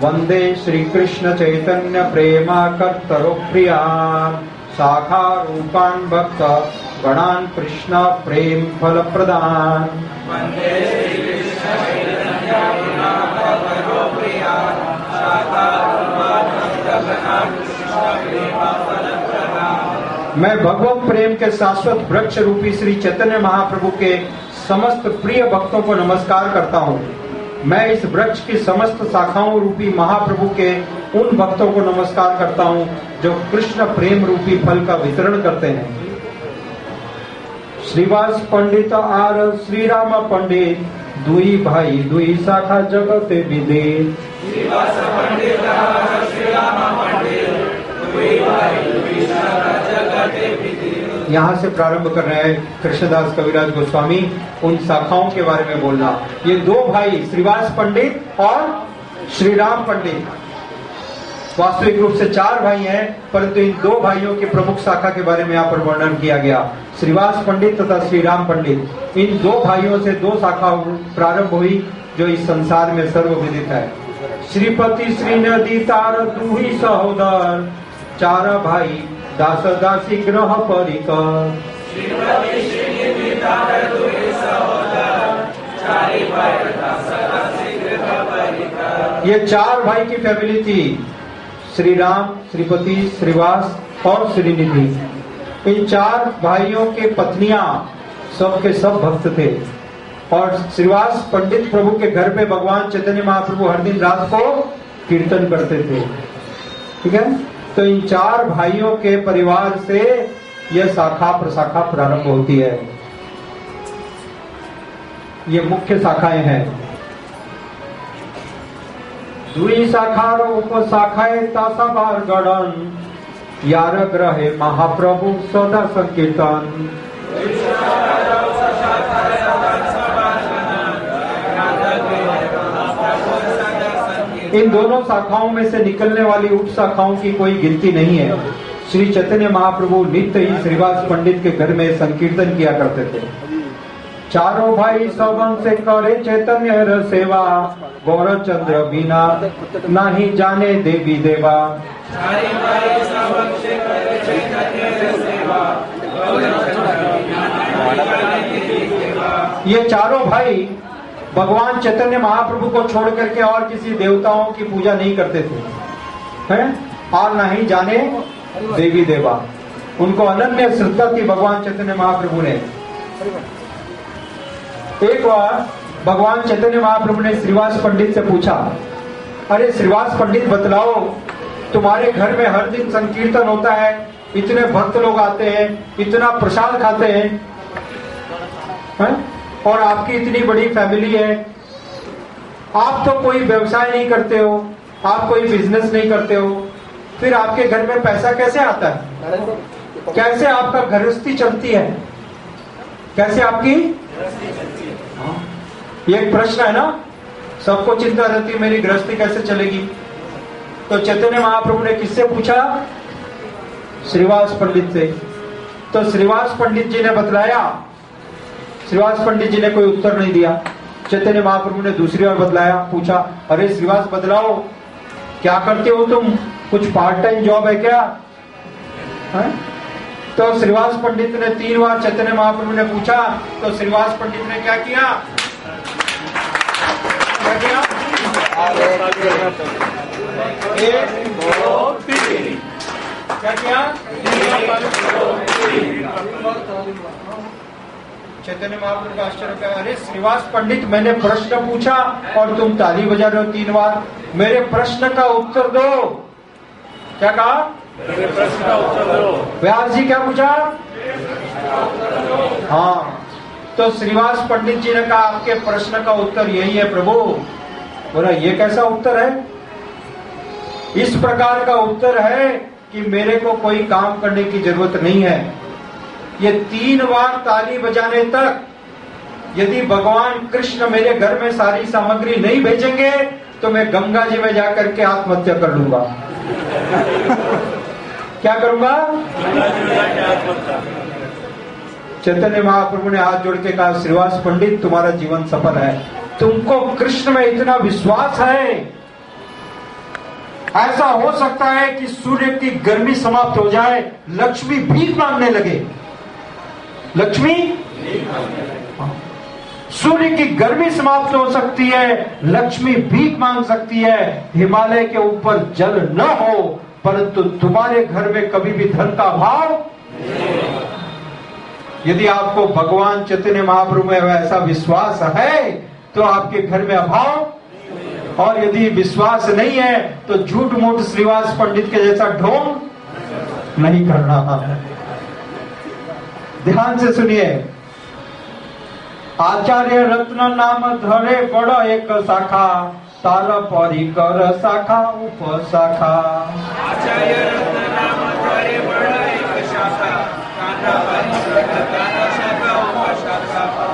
वंदे श्री कृष्ण चैतन्य प्रेमा कर्तरो प्रिया, शाखा रूपान भक्त गणान कृष्ण प्रेम फल प्रदान। वंदे श्री कृष्ण चैतन्य प्रेमा कर्तरो प्रिया, शाखा रूपान भक्त गणान कृष्ण प्रेम फल प्रदान। मैं भगवत प्रेम के शाश्वत वृक्ष रूपी श्री चैतन्य महाप्रभु के समस्त प्रिय भक्तों को नमस्कार करता हूँ। मैं इस वृक्ष की समस्त शाखाओं रूपी महाप्रभु के उन भक्तों को नमस्कार करता हूँ जो कृष्ण प्रेम रूपी फल का वितरण करते हैं। श्रीवास पंडित आर श्री राम पंडित, दुई भाई दुई शाखा जगते विदित। श्रीवास पंडित आर श्री राम पंडित, दुई भाई दुई शाखा जगते विदित। यहाँ से प्रारंभ कर रहे हैं कृष्णदास कविराज गोस्वामी उन शाखाओं के बारे में बोलना। ये दो भाई श्रीवास पंडित और श्री राम पंडित, वास्तविक रूप से चार भाई हैं, परंतु इन दो भाइयों की प्रमुख शाखा के बारे में यहाँ पर वर्णन किया गया। श्रीवास पंडित तथा श्री राम पंडित, इन दो भाइयों से दो शाखा प्रारंभ हुई जो इस संसार में सर्वविदित है। श्रीपति श्रीनदी तार दुही सहोदर, चार भाई दास दासी ग्रह परिकर। श्रीपति श्रीनिधि तार दुही सहोदर, चारि भाई दास दासी ग्रह परिकर। ये चार भाई की फैमिली थी, श्री राम, श्रीपति, श्रीवास और श्रीनिधि। इन चार भाइयों के पत्नियां सब के सब भक्त थे और श्रीवास पंडित प्रभु के घर पे भगवान चैतन्य महाप्रभु हर दिन रात को कीर्तन करते थे, ठीक है? तो इन चार भाइयों के परिवार से यह शाखा प्रशाखा प्रारंभ होती है। ये मुख्य शाखाएं हैं। दुई शाखा उप शाखाएं तासाबार गणन, यार ग्रहे महाप्रभु सदा संकीर्तन। इन दोनों शाखाओं में से निकलने वाली उप शाखाओं की कोई गिनती नहीं है। श्री चैतन्य महाप्रभु नित्य ही श्रीवास पंडित के घर में संकीर्तन किया करते थे। चारों भाई सबन से करे चैतन्य र सेवा, गौर चंद्र बिना नहीं जाने देवी देवा। ये चारों भाई भगवान चैतन्य महाप्रभु को छोड़ करके और किसी देवताओं की पूजा नहीं करते थे, हैं? और न ही जाने देवी देवा। उनको अनन्य श्रद्धा थी भगवान चैतन्य महाप्रभु ने। एक बार भगवान चैतन्य महाप्रभु ने श्रीवास पंडित से पूछा, अरे श्रीवास पंडित बतलाओ, तुम्हारे घर में हर दिन संकीर्तन होता है, इतने भक्त लोग आते हैं, इतना प्रसाद खाते हैं, और आपकी इतनी बड़ी फैमिली है, आप तो कोई व्यवसाय नहीं करते हो, आप कोई बिजनेस नहीं करते हो, फिर आपके घर में पैसा कैसे आता है? कैसे आपका गृहस्थी चलती है? कैसे आपकी? ये एक प्रश्न है ना, सबको चिंता रहती है मेरी गृहस्थी कैसे चलेगी। तो चैतन्य महाप्रभु ने किससे पूछा? श्रीवास पंडित से। तो श्रीवास पंडित जी ने बतलाया, श्रीवास पंडित जी ने कोई उत्तर नहीं दिया। चैतन्य महाप्रभु ने दूसरी बार बतलाया, पूछा, अरे श्रीवास बतलाओ, क्या करते हो तुम, कुछ पार्ट टाइम जॉब है क्या? है? तो श्रीवास पंडित ने 3 बार चैतन्य महाप्रभु ने पूछा, तो श्रीवास पंडित ने क्या किया? क्या किया? 1 2 3 क्या किया? चैतन्य महाप्रभु का आश्चर्य क्या? अरे श्रीवास पंडित, मैंने प्रश्न पूछा और तुम ताली बजा रहे हो 3 बार। मेरे प्रश्न का उत्तर दो। क्या कहा? मेरे प्रश्न का उत्तर दो। व्यास जी क्या पूछा? हाँ, तो श्रीवास पंडित जी ने कहा, आपके प्रश्न का उत्तर यही है प्रभु। बोला, ये कैसा उत्तर है? इस प्रकार का उत्तर है कि मेरे को कोई काम करने की जरूरत नहीं है। ये 3 बार ताली बजाने तक यदि भगवान कृष्ण मेरे घर में सारी सामग्री नहीं भेजेंगे तो मैं गंगा जी में जाकर के आत्महत्या कर लूंगा। क्या करूंगा? चैतन्य महाप्रभु ने हाथ जोड़ के कहा, श्रीवास पंडित, तुम्हारा जीवन सफल है। तुमको कृष्ण में इतना विश्वास है, ऐसा हो सकता है कि सूर्य की गर्मी समाप्त हो जाए, लक्ष्मी भीख मांगने लगे। लक्ष्मी, सूर्य की गर्मी समाप्त हो सकती है, लक्ष्मी भीख मांग सकती है, हिमालय के ऊपर जल न हो, परंतु तुम्हारे घर में कभी भी धन का अभाव। यदि आपको भगवान चैतन्य महाप्रभु में ऐसा विश्वास है तो आपके घर में अभाव, और यदि विश्वास नहीं है तो झूठ मूठ श्रीवास पंडित के जैसा ढोंग नहीं करना। ध्यान से सुनिए, आचार्य रत्न नाम धरे बड़ एक शाखा, तार परिकर शाखा उपशाखा। आचार्य रत्न नाम धरे बड़ एक शाखा, तार परिकर शाखा उपशाखा।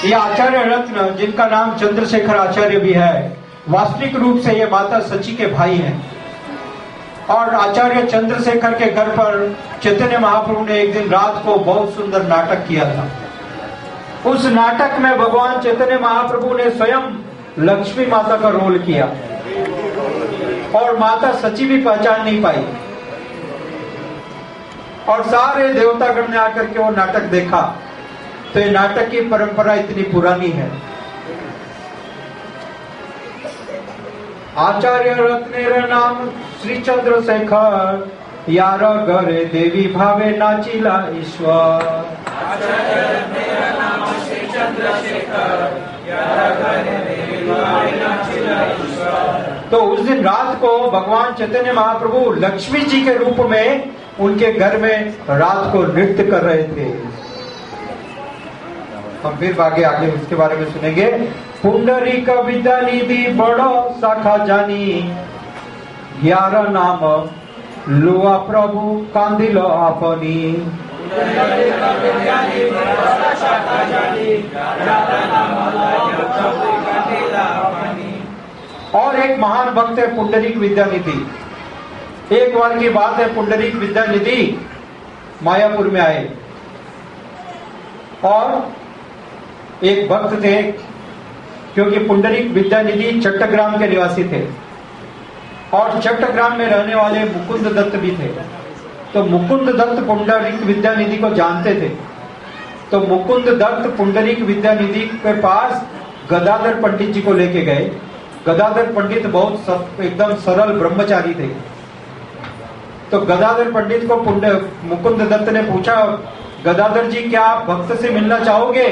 ये आचार्य रत्न, जिनका नाम चंद्रशेखर आचार्य भी है, वास्तविक रूप से ये माता सची के भाई हैं। और आचार्य चंद्रशेखर के घर पर चैतन्य महाप्रभु ने एक दिन रात को बहुत सुंदर नाटक किया था। उस नाटक में भगवान चैतन्य महाप्रभु ने स्वयं लक्ष्मी माता का रोल किया और माता सची भी पहचान नहीं पाई। और सारे देवतागण ने आकर के वो नाटक देखा। तो ये नाटक की परंपरा इतनी पुरानी है। आचार्य रत्नेर नाम श्री चंद्रशेखर, यार गरे देवी भावे नाचिला ईश्वर। आचार्य रत्नेर नाम श्री चंद्रशेखर, यार गरे देवी भावे नाचिला ईश्वर। तो उस दिन रात को भगवान चैतन्य महाप्रभु लक्ष्मी जी के रूप में उनके घर में रात को नृत्य कर रहे थे। हम फिर आगे उसके बारे में सुनेंगे। पुंडरीक विद्या निधि बड़ो शाखा जानी, 11 नाम लुआ प्रभु कांदिल आपनी। और एक महान भक्त है पुंडरीक विद्यानिधि। एक बार की बात है, पुंडरीक विद्यानिधि मायापुर में आए और एक भक्त थे, क्योंकि पुंडरीक विद्यानिधि चट्टग्राम के निवासी थे और चट्टग्राम में रहने वाले मुकुंद दत्त भी थे। तो मुकुंद दत्त पुंडरीक विद्यानिधि को जानते थे। तो मुकुंद दत्त पुंडरीक विद्यानिधि के पास गदाधर पंडित जी को लेके गए। गदाधर पंडित बहुत एकदम सरल ब्रह्मचारी थे। तो गदाधर पंडित को मुकुंद दत्त ने पूछा, गदाधर जी क्या आप भक्त से मिलना चाहोगे?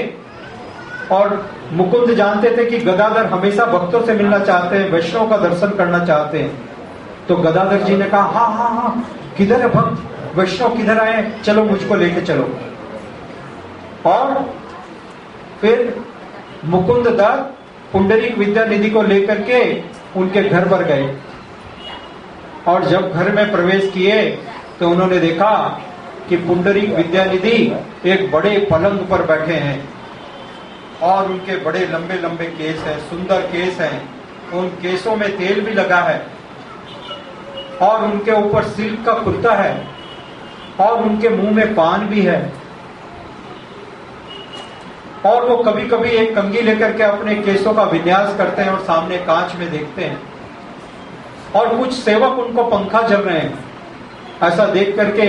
और मुकुंद जानते थे कि गदाधर हमेशा भक्तों से मिलना चाहते हैं, वैष्णव का दर्शन करना चाहते हैं। तो गदाधर जी ने कहा हाँ हाँ हाँ, किधर है भक्त, वैष्णव किधर आए, चलो मुझको लेके चलो। और फिर मुकुंद दत्त पुंडरीक विद्यानिधि को लेकर के उनके घर पर गए। और जब घर में प्रवेश किए तो उन्होंने देखा कि पुंडरीक विद्यानिधि एक बड़े पलंग पर बैठे हैं और उनके बड़े लंबे लंबे केस हैं, सुंदर केस हैं, उन केसों में तेल भी लगा है और उनके ऊपर सिल्क का कुर्ता है और उनके मुंह में पान भी है। और वो कभी कभी एक कंघी लेकर के अपने केसों का विन्यास करते हैं और सामने कांच में देखते हैं। और कुछ सेवक उनको पंखा चल रहे हैं। ऐसा देख करके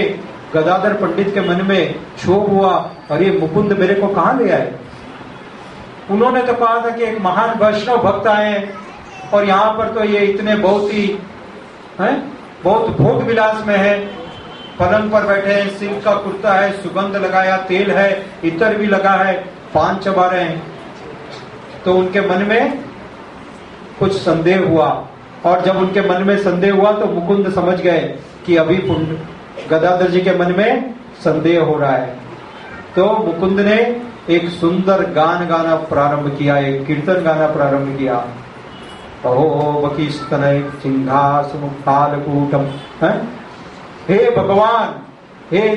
गदाधर पंडित के मन में क्षोभ हुआ, अरे मुकुंद मेरे को कहां ले आए। उन्होंने तो कहा था कि एक महान वैष्णव भक्त आए और यहाँ पर तो ये इतने बहुत ही बहुत भोग विलास में है, पलंग पर बैठे हैं, सिल्क का कुर्ता है, सुगंध लगाया, तेल है, इतर भी लगा है, पान चबा रहे हैं। तो उनके मन में कुछ संदेह हुआ। और जब उनके मन में संदेह हुआ तो मुकुंद समझ गए कि अभी गदाधर जी के मन में संदेह हो रहा है। तो मुकुंद ने एक सुंदर गान गाना प्रारंभ किया, एक कीर्तन गाना प्रारंभ किया। अहो बकिस्तनय चिंघासमुक्तालकूटम। हे भगवान, हे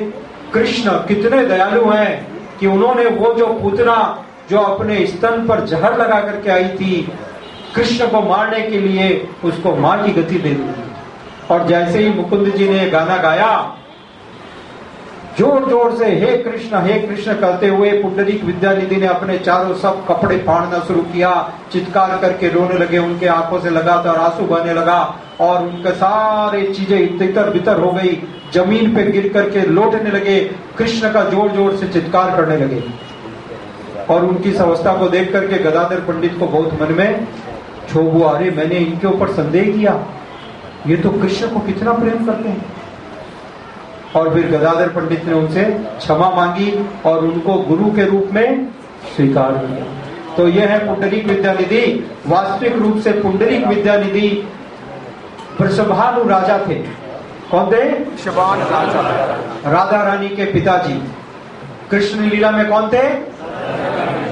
कृष्ण कितने दयालु हैं कि उन्होंने वो जो पूतना जो अपने स्तन पर जहर लगा करके आई थी कृष्ण को मारने के लिए, उसको मार की गति दे दी। और जैसे ही मुकुंद जी ने गाना गाया, जोर जोर से हे कृष्ण कहते हुए पुंडरीक विद्यानिधि ने अपने चारों सब कपड़े फाड़ना शुरू किया, चित्कार करके रोने लगे, उनके आंखों से लगातार आंसू बहने लगा और उनके सारे चीजें तितर बितर हो गई, जमीन पे गिर करके लौटने लगे, कृष्ण का जोर जोर से चित्कार करने लगे। और उनकी इस अवस्था को देख करके गदाधर पंडित को बहुत मन में क्षोभ हुआ, अरे मैंने इनके ऊपर संदेह किया, ये तो कृष्ण को कितना प्रेम करते हैं। और फिर गदाधर पंडित ने उनसे क्षमा मांगी और उनको गुरु के रूप में स्वीकार किया। तो यह है पुंडरीक विद्यानिधि। वास्तविक रूप से पुंडरीक विद्यानिधि वृषभानु राजा थे। कौन थे? वृषभानु राजा, राधा रानी के पिताजी। कृष्ण लीला में कौन थे?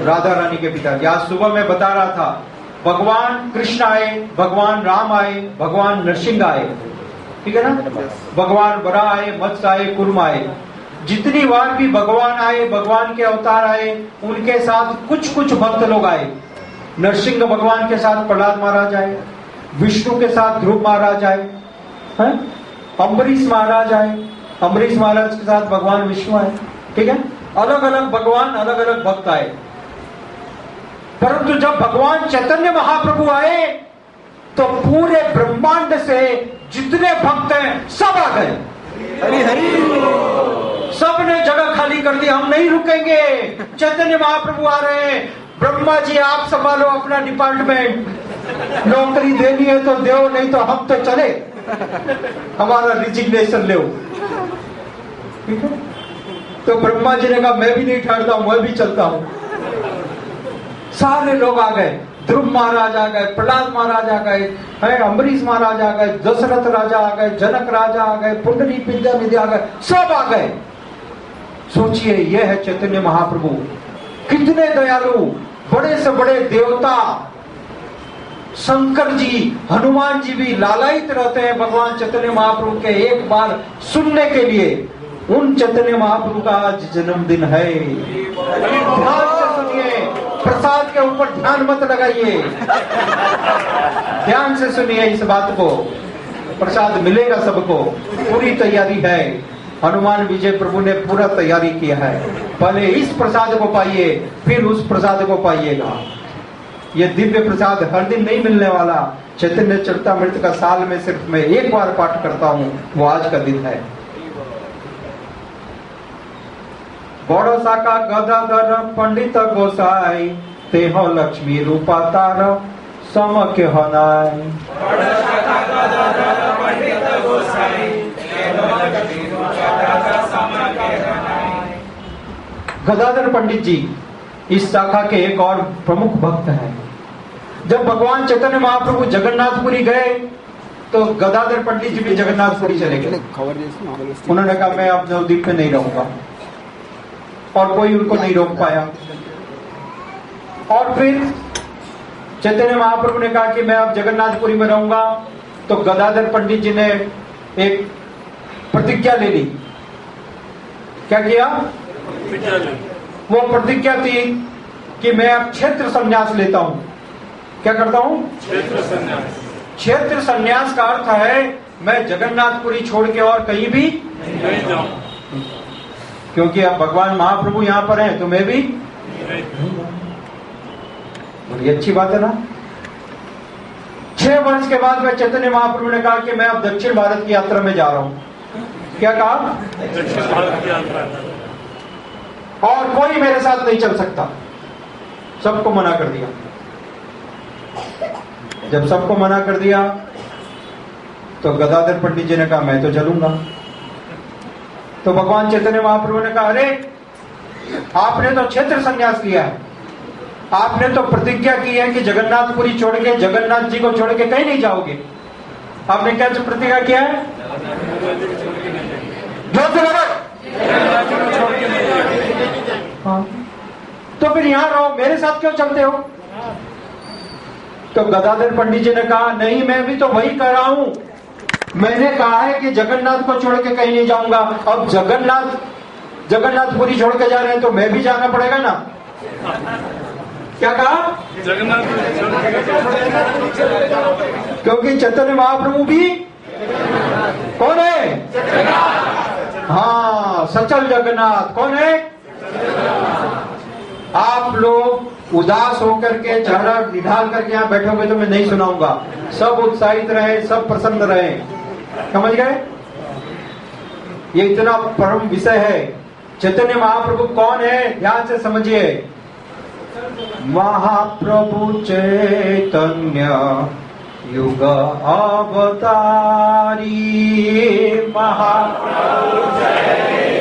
राधा रानी के पिताजी। आज सुबह मैं बता रहा था, भगवान कृष्ण आए, भगवान राम आए, भगवान नरसिंह आए, ठीक है ना, भगवान वराह आए, मत्स्य आए, कुर्म आए। जितनी बार भी भगवान आए, भगवान के अवतार आए, उनके साथ कुछ कुछ भक्त लोग आए। नरसिंह भगवान के साथ प्रहलाद महाराज आए, विष्णु के साथ ध्रुव महाराज आए, अम्बरीश महाराज आए, अम्बरीश महाराज के साथ भगवान विष्णु आए, ठीक है। अलग अलग भगवान, अलग अलग भक्त आए। परंतु जब भगवान चैतन्य महाप्रभु आए तो पूरे ब्रह्मांड से जितने भक्त हैं सब आ गए। हरि हरि, सब ने जगह खाली कर दी, हम नहीं रुकेंगे, चैतन्य महाप्रभु आ रहे हैं। ब्रह्मा जी आप संभालो अपना डिपार्टमेंट, नौकरी देनी है तो दो, नहीं तो हम तो चले, हमारा रिजिग्नेशन ले। ठीक है। तो ब्रह्मा जी ने कहा मैं भी नहीं ठहरता हूं, मैं भी चलता हूं। सारे लोग आ गए, ध्रुव महाराज आ गए, प्रहलाद महाराज आ गए, अम्बरीश महाराज आ गए, दशरथ राजा आ गए, जनक राजा आ गए, पुंडरीक विद्यानिधि आ गए, सब आ गए। सोचिए, यह है चैतन्य महाप्रभु, कितने दयालु। बड़े से बड़े देवता शंकर जी, हनुमान जी भी लालायित रहते हैं भगवान चैतन्य महाप्रभु के एक बार सुनने के लिए। उन चैतन्य महाप्रभु का आज जन्मदिन है। ध्यान से सुनिए, प्रसाद के ऊपर ध्यान मत लगाइए, ध्यान से सुनिए इस बात को। प्रसाद मिलेगा सबको, पूरी तैयारी है। हनुमान विजय प्रभु ने पूरा तैयारी किया है। पहले इस प्रसाद को पाइए, फिर उस प्रसाद को पाइएगा। ये दिव्य प्रसाद हर दिन नहीं मिलने वाला। चैतन्य चरितामृत का साल में सिर्फ मैं एक बार पाठ करता हूँ, वो आज का दिन है। बड़ साका गदाधर पंडित गोसाई, तेहो लक्ष्मी रूपा तार सम के हनाई। गदाधर पंडित जी इस शाखा के एक और प्रमुख भक्त हैं। जब भगवान चैतन्य महाप्रभु जगन्नाथपुरी गए तो गदाधर पंडित जी भी जगन्नाथपुरी चले गए। उन्होंने कहा मैं अब नवद्वीप में नहीं रहूंगा, और कोई उनको नहीं रोक पाया। और फिर चैतन्य महाप्रभु ने कहा कि मैं अब जगन्नाथपुरी में रहूंगा, तो गदाधर पंडित जी ने एक प्रतिज्ञा ले ली। क्या किया? वो प्रतिज्ञा थी कि मैं अब क्षेत्र संन्यास लेता हूं। क्या करता हूं? क्षेत्र संन्यास। क्षेत्र संन्यास का अर्थ है मैं जगन्नाथपुरी छोड़ के और कहीं भी नहीं जाऊं, क्योंकि अब भगवान महाप्रभु यहां पर हैं तो मैं भी। बड़ी अच्छी बात है ना। 6 वर्ष के बाद में चैतन्य महाप्रभु ने कहा कि मैं अब दक्षिण भारत की यात्रा में जा रहा हूं। क्या कहा? दक्षिण भारत की यात्रा, और कोई मेरे साथ नहीं चल सकता। सबको मना कर दिया। जब सबको मना कर दिया तो गदाधर पंडित जी ने कहा मैं तो चलूंगा। तो भगवान चैतन्य महाप्रभु ने कहा अरे आपने तो क्षेत्र संन्यास लिया है, आपने तो प्रतिज्ञा की है कि जगन्नाथपुरी छोड़ के, जगन्नाथ जी को छोड़ के कहीं नहीं जाओगे। आपने क्या प्रतिज्ञा किया है? हाँ। तो फिर यहां रहो, मेरे साथ क्यों चलते हो? तो गदाधर पंडित जी ने कहा नहीं, मैं भी तो वही कर रहा हूं। मैंने कहा है कि जगन्नाथ को छोड़ के कहीं नहीं जाऊंगा। अब जगन्नाथपुरी छोड़ के जा रहे हैं तो मैं भी जाना पड़ेगा ना। क्या कहा? क्योंकि चैतन्य महाप्रभु भी कौन है? हाँ, सचल जगन्नाथ। कौन है? आप लोग उदास होकर के, चेहरा निढाल करके यहाँ बैठोगे तो मैं नहीं सुनाऊंगा। सब उत्साहित रहे, सब प्रसन्न रहे। समझ गए? ये इतना परम विषय है। चैतन्य महाप्रभु कौन है? ध्यान से समझिए। महाप्रभु चैतन्य युग अवतारी, महाप्रभु चैतन्य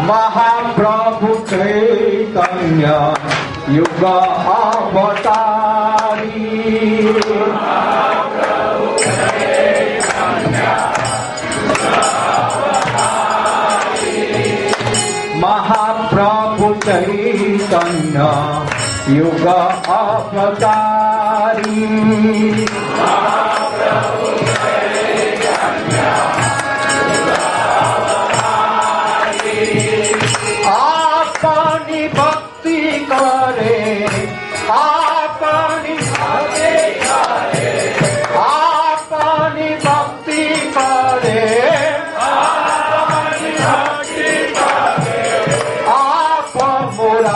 महाप्रभु चैतन्य युग अवतारी, महाप्रभु चैतन्य युग अवतारी, आपनी भक्ति करे, आपनी भक्ति करे, आप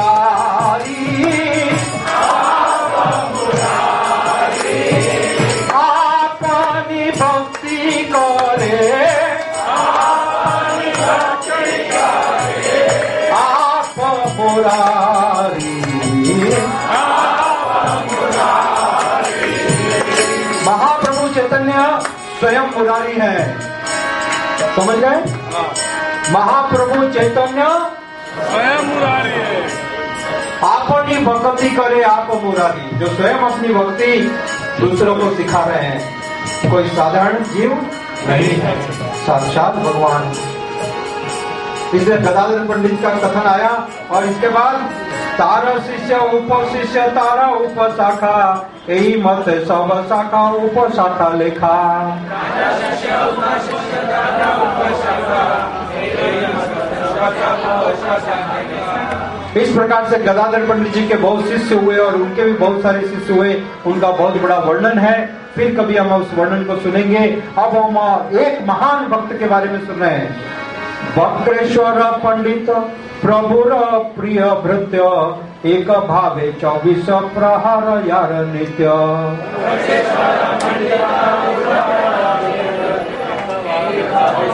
मुरारी, आपनी भक्ति करे, मुरारी। महाप्रभु चैतन्य स्वयं मुरारी है। समझ गए? महाप्रभु चैतन्य स्वयं मुरारी है। अपनी भक्ति करे आप मुरारी, जो स्वयं अपनी भक्ति दूसरों को सिखा रहे हैं। कोई साधारण जीव नहीं है, साक्षात भगवान। इसलिए गदाधर पंडित का कथन आया, और इसके बाद तारा शिष्य उप शिष्य तारा उप शाखा, यही मत सब शाखा उप शाखा लेखा। इस प्रकार से गदाधर पंडित जी के बहुत शिष्य हुए और उनके भी बहुत सारे शिष्य हुए। उनका बहुत बड़ा वर्णन है, फिर कभी हम उस वर्णन को सुनेंगे। अब हम एक महान भक्त के बारे में सुन रहे हैं। वक्रेश्वर पंडित प्रभुर प्रिय भृत्य, एक भावे 24 प्रहर यार नित्य।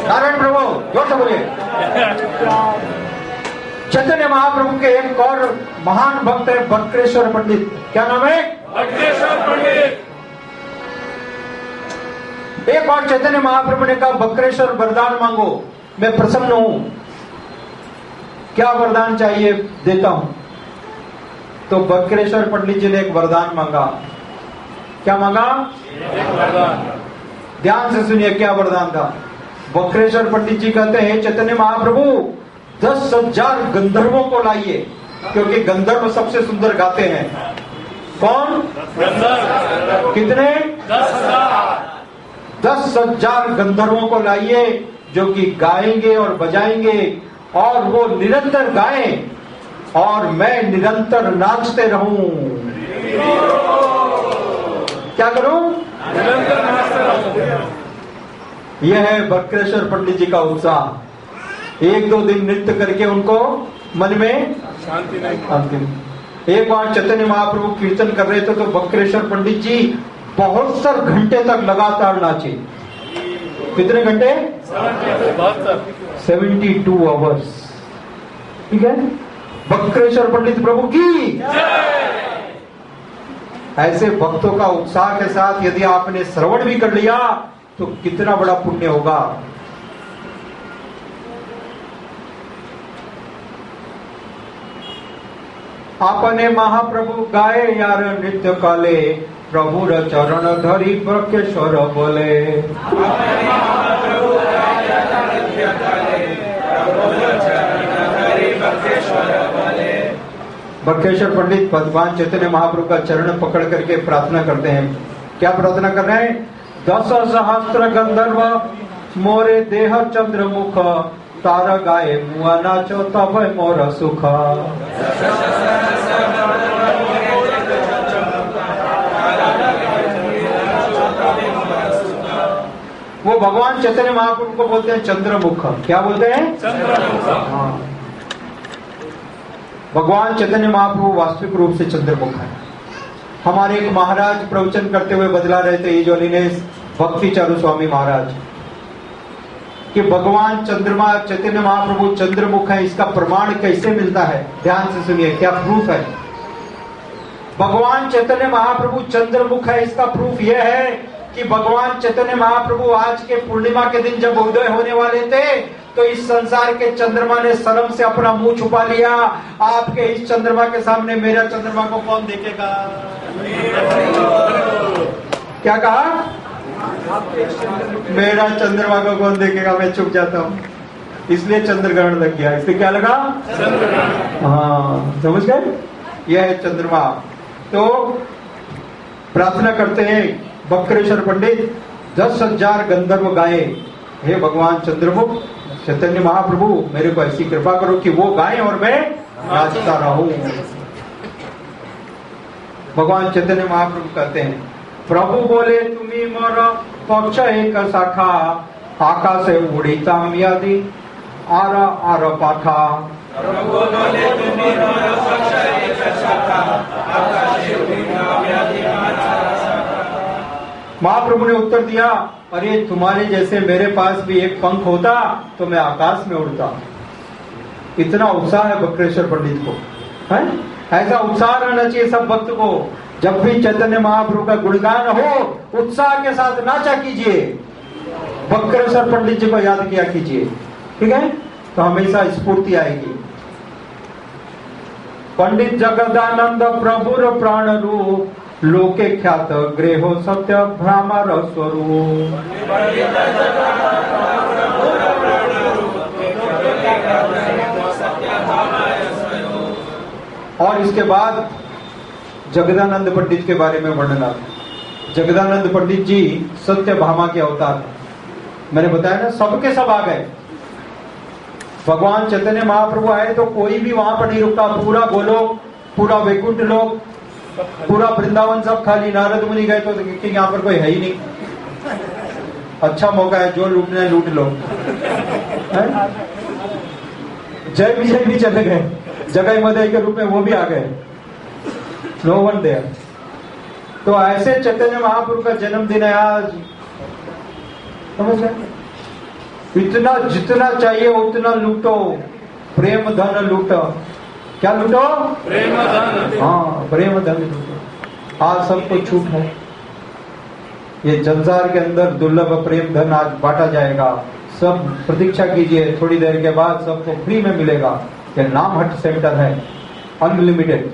नारायण प्रभु जोर से बोलिए। चैतन्य महाप्रभु के एक और महान भक्त है वक्रेश्वर पंडित। क्या नाम है? वक्रेश्वर पंडित। एक बार चैतन्य महाप्रभु ने कहा वक्रेश्वर वरदान मांगो। मैं प्रसन्न हूं, क्या वरदान चाहिए देता हूं। तो बक्रेश्वर पंडित जी ने एक वरदान मांगा। क्या मांगा? ध्यान से सुनिए क्या वरदान था। बक्रेश्वर पंडित जी कहते हैं, चैतन्य महाप्रभु 10,000 गंधर्वों को लाइए, क्योंकि गंधर्व सबसे सुंदर गाते हैं। कौन? गंधर्व। कितने? 10,000 गंधर्वों को लाइए जो कि गाएंगे और बजाएंगे, और वो निरंतर गाएं और मैं निरंतर नाचते रहूं। क्या करूं? निरंतर नाचते रहूं। यह है बक्रेश्वर पंडित जी का उत्साह। 1-2 दिन नृत्य करके उनको मन में शांति नहीं। एक बार चैतन्य महाप्रभु कीर्तन कर रहे थे तो बक्रेश्वर पंडित जी बहुत सारे घंटे तक लगातार नाचे। कितने घंटे? 72 आवर्स। ठीक है, बक्रेश्वर पंडित प्रभु की। ऐसे भक्तों का उत्साह के साथ यदि आपने श्रवण भी कर लिया तो कितना बड़ा पुण्य होगा। आपने महाप्रभु गाए यार नित्य काले, प्रभुर चरण धरी बक्रेश्वर बोले। बक्रेश्वर पंडित भगवान चैतन्य महाप्रभु का चरण पकड़ करके प्रार्थना करते हैं। क्या प्रार्थना कर रहे हैं? 10 सहस्त्र गंधर्व मोरे देह चंद्रमुख, तारा गाए मुआ नाचो तब मोर सुख। वो भगवान चैतन्य महाप्रभु को बोलते हैं चंद्रमुख। क्या बोलते हैं? चंद्रमुख। हाँ, भगवान चैतन्य महाप्रभु वास्तविक रूप से चंद्रमुख है। हमारे एक महाराज प्रवचन करते हुए बदला रहे थे, ईजोलिनेस भक्ति चारू स्वामी महाराज, कि भगवान चंद्रमा चैतन्य महाप्रभु चंद्रमुख है। इसका प्रमाण कैसे मिलता है? ध्यान से सुनिए, क्या प्रूफ है। भगवान चैतन्य महाप्रभु चंद्रमुख है, इसका प्रूफ यह है कि भगवान चैतन्य महाप्रभु आज के पूर्णिमा के दिन जब उदय होने वाले थे तो इस संसार के चंद्रमा ने शर्म से अपना मुंह छुपा लिया। आपके इस चंद्रमा के सामने मेरा चंद्रमा को कौन देखेगा? क्या कहा? मेरा चंद्रमा को कौन देखेगा? मैं चुप जाता हूँ। इसलिए चंद्रग्रहण लग गया। इसलिए क्या लगा? हाँ, समझ गए? यह है चंद्रमा। तो प्रार्थना करते हैं बक्रेश्वर पंडित, 10,000 गंधर्व गाए, हे भगवान चंद्रमुख चैतन्य महाप्रभु मेरे को ऐसी कृपा करो कि वो गाएं और मैं नाचता रहूं। भगवान चैतन्य महाप्रभु कहते हैं, प्रभु बोले तुम्ही मोर पक्ष एक शाखा, आकाशे उड़ीताम यदि आर आर पाखा। प्रभु बोले तुम्ही मोर पक्ष एक शाखा, आकाशे उड़ीताम यदि आर आर पाखा। महाप्रभु ने उत्तर दिया, अरे तुम्हारे जैसे मेरे पास भी एक पंख होता तो मैं आकाश में उड़ता। इतना उत्साह है बक्रेश्वर पंडित को, है? ऐसा उत्साह रहना चाहिए सब भक्त को। जब भी चैतन्य महाप्रभु का गुणगान हो उत्साह के साथ नाचा कीजिए, बक्रेश्वर पंडित जी को याद किया कीजिए। ठीक है, तो हमेशा स्फूर्ति आएगी। पंडित जगदानंद प्रभुर प्राण रूप, लोके ख्यात गृहो सत्य भ्रामर स्वरूप। और इसके बाद जगदानंद पंडित के बारे में वर्णन आता है। जगदानंद पंडित जी सत्य भामा के अवतार। मैंने बताया ना, सबके सब आ गए। भगवान चैतन्य महाप्रभु आए तो कोई भी वहां पर नहीं रुकता। पूरा गोलोक, पूरा वैकुंठ लोक, पूरा वृंदावन सब खाली। नारद मुनि गए तो कि यहाँ पर कोई है ही नहीं। अच्छा मौका है, जो लूटना है लूट लो। जय विजय भी चले गए, जगह मदय के रूप में वो भी आ गए। No one there. तो ऐसे चैतन्य महाप्रभु का जन्मदिन है आज, समझ गए? इतना जितना चाहिए उतना लूटो, प्रेम धन लूटो। क्या लूटो? प्रेम धन। हाँ, प्रेम धन लूटो। आज सबको छूट है। ये संसार के अंदर दुर्लभ प्रेम धन आज बांटा जाएगा। सब प्रतीक्षा कीजिए, थोड़ी देर के बाद सबको फ्री में मिलेगा। ये नाम हट सेंटर है, अनलिमिटेड।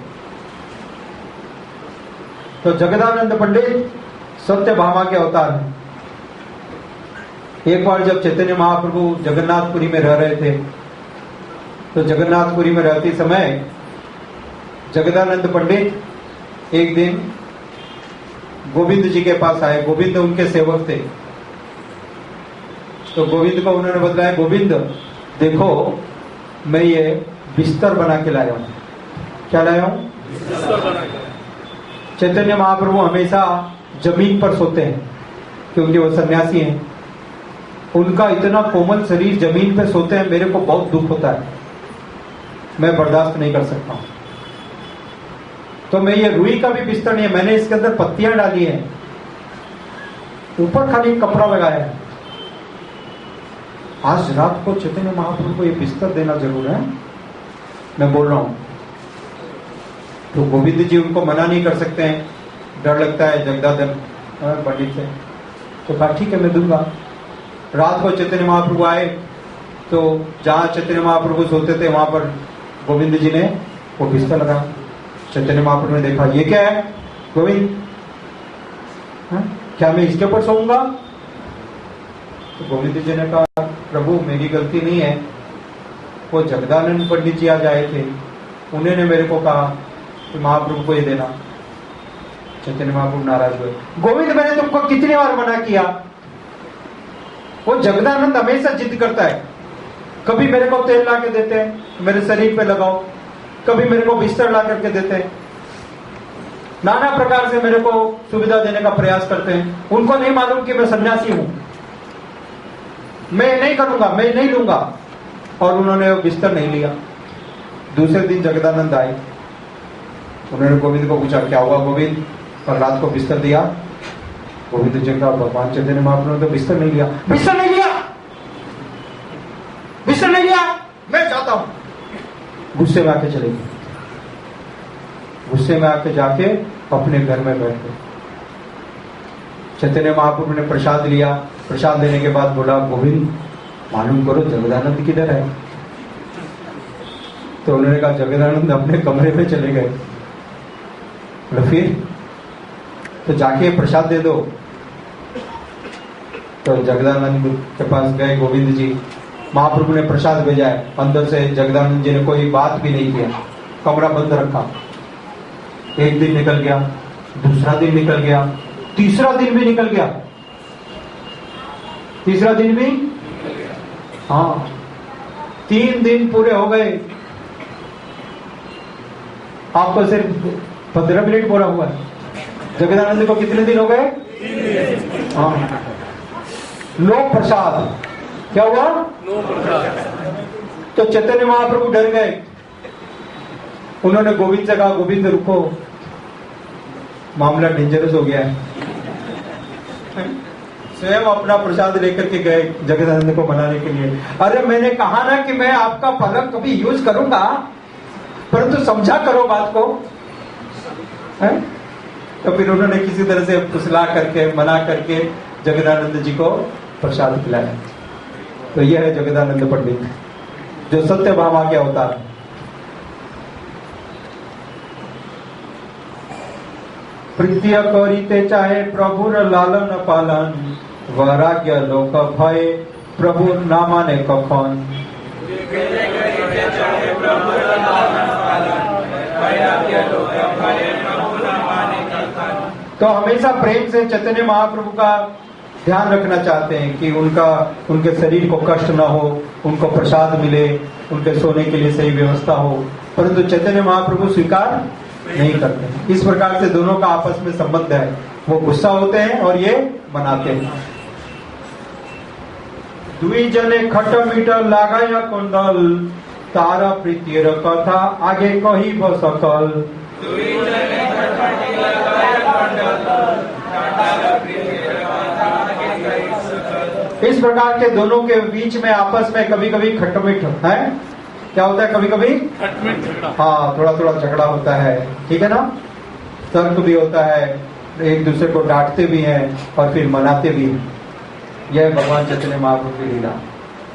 तो जगदानंद पंडित सत्यभामा के अवतार हैं। एक बार जब चैतन्य महाप्रभु जगन्नाथपुरी में रह रहे थे, तो जगन्नाथपुरी में रहते समय जगदानंद पंडित एक दिन गोविंद जी के पास आए। गोविंद उनके सेवक थे। तो गोविंद को उन्होंने बताया, गोविंद देखो मैं ये बिस्तर बना के लाया हूं। क्या लाया हूं? चैतन्य महाप्रभु हमेशा जमीन पर सोते हैं क्योंकि वो सन्यासी हैं। उनका इतना कोमल शरीर जमीन पे सोते हैं, मेरे को बहुत दुख होता है, मैं बर्दाश्त नहीं कर सकता हूं। तो मैं ये रुई का भी बिस्तर नहीं है, मैंने इसके अंदर पत्तियां डाली हैं, ऊपर खाली कपड़ा लगाया है। आज रात को चैतन्य महाप्रभु को ये बिस्तर देना जरूर है, मैं बोल रहा हूं। तो गोविंद जी उनको मना नहीं कर सकते हैं, डर लगता है जगदानंद पंडित से। तो कहा ठीक है मैं दूंगा। रात को चैतन्य महाप्रभु आए, तो जहां चैतन्य महाप्रभु सोते थे वहां पर गोविंद जी ने वो बिस्तर लगाया। चैतन्य महाप्रभु ने देखा, ये क्या है गोविंद, क्या मैं इसके ऊपर सोऊंगा? तो गोविंद जी ने कहा, प्रभु मेरी गलती नहीं है, वो जगदानंद पंडित जी आज आए थे, उन्होंने मेरे को कहा कि महाप्रभु को ये देना। चैतन्य महाप्रभु नाराज हुए। गोविंद मैंने तुमको कितनी बार मना किया? वो जगदानंद हमेशा जिद करता है, कभी मेरे को तेल ला के देते हैं मेरे शरीर पे लगाओ, कभी मेरे को बिस्तर ला करके देते हैं, नाना प्रकार से मेरे को सुविधा देने का प्रयास करते हैं। उनको नहीं मालूम कि मैं सन्यासी हूं, मैं नहीं करूंगा, मैं नहीं लूंगा। और उन्होंने वो बिस्तर नहीं लिया। दूसरे दिन जगदानंद आए, उन्होंने गोविंद को पूछा, क्या हुआ गोविंद, कल रात को बिस्तर दिया? गोविंद जी का, भगवान चैतन्य महाप्रभु ने तो बिस्तर नहीं लिया। बिस्तर नहीं लिया, बिस्तर नहीं लिया, मैं जाता हूं। गुस्से में आके चले गए। गुस्से में आके जाके अपने घर में बैठ गए। चैतन्य महाप्रभु ने प्रसाद लिया। प्रसाद लेने के बाद बोला, गोविंद मालूम करो जगदानंद किधर है? तो उन्होंने कहा, जगदानंद अपने कमरे में चले गए। बोले फिर? तो जाके प्रसाद दे दो। तो जगदानंद के पास गए गोविंद जी, महाप्रभु ने प्रसाद भेजा है। अंदर से जगदानंद जी ने कोई बात भी नहीं किया, कमरा बंद रखा। एक दिन निकल गया, दूसरा दिन निकल गया, तीसरा दिन भी निकल गया, तीसरा दिन भी, हाँ 3 दिन पूरे हो गए। आपको सिर्फ 15 मिनट पूरा हुआ है। जगदानंद को कितने दिन हो गए? 3 दिन। हाँ, नो प्रसाद। क्या हुआ? नो प्रसाद। तो चैतन्य महाप्रभु डर गए। उन्होंने गोविंद से कहा, गोविंद रुको, मामला डेंजरस हो गया है। स्वयं अपना प्रसाद लेकर के गए जगदानंद को मनाने के लिए। अरे मैंने कहा ना कि मैं आपका पलक कभी यूज करूंगा, परंतु समझा करो बात को, है? तो फिर उन्होंने किसी तरह से फुसला करके, मना करके जगदानंद जी को प्रसाद खिलाया। तो यह है जगदानंद पंडित, जो सत्यभामा के अवतार। प्रीत्य करिते चाहे प्रभुर लालन पालन, वैराग्य लोक भय प्रभु ना माने कखन। तो हमेशा प्रेम से चैतन्य महाप्रभु का ध्यान रखना चाहते हैं कि उनके शरीर को कष्ट ना हो, उनको प्रसाद मिले, उनके सोने के लिए सही व्यवस्था हो, परंतु चैतन्य महाप्रभु स्वीकार नहीं करते। इस प्रकार से दोनों का आपस में संबंध है। वो गुस्सा होते हैं और ये मनाते हैं। दुई जने खट मीट लगाया कुंडल, तारा प्रीतिर कथा आगे कही सकल। इस प्रकार के दोनों के बीच में आपस में कभी कभी खटमिट है। क्या होता है? कभी कभी हाँ, थोड़ा थोड़ा झगड़ा होता है, ठीक है ना, तर्क भी होता है, एक दूसरे को डांटते भी हैं और फिर मनाते भी हैं। यह भगवान चैतन्य महाप्रभु की लीला।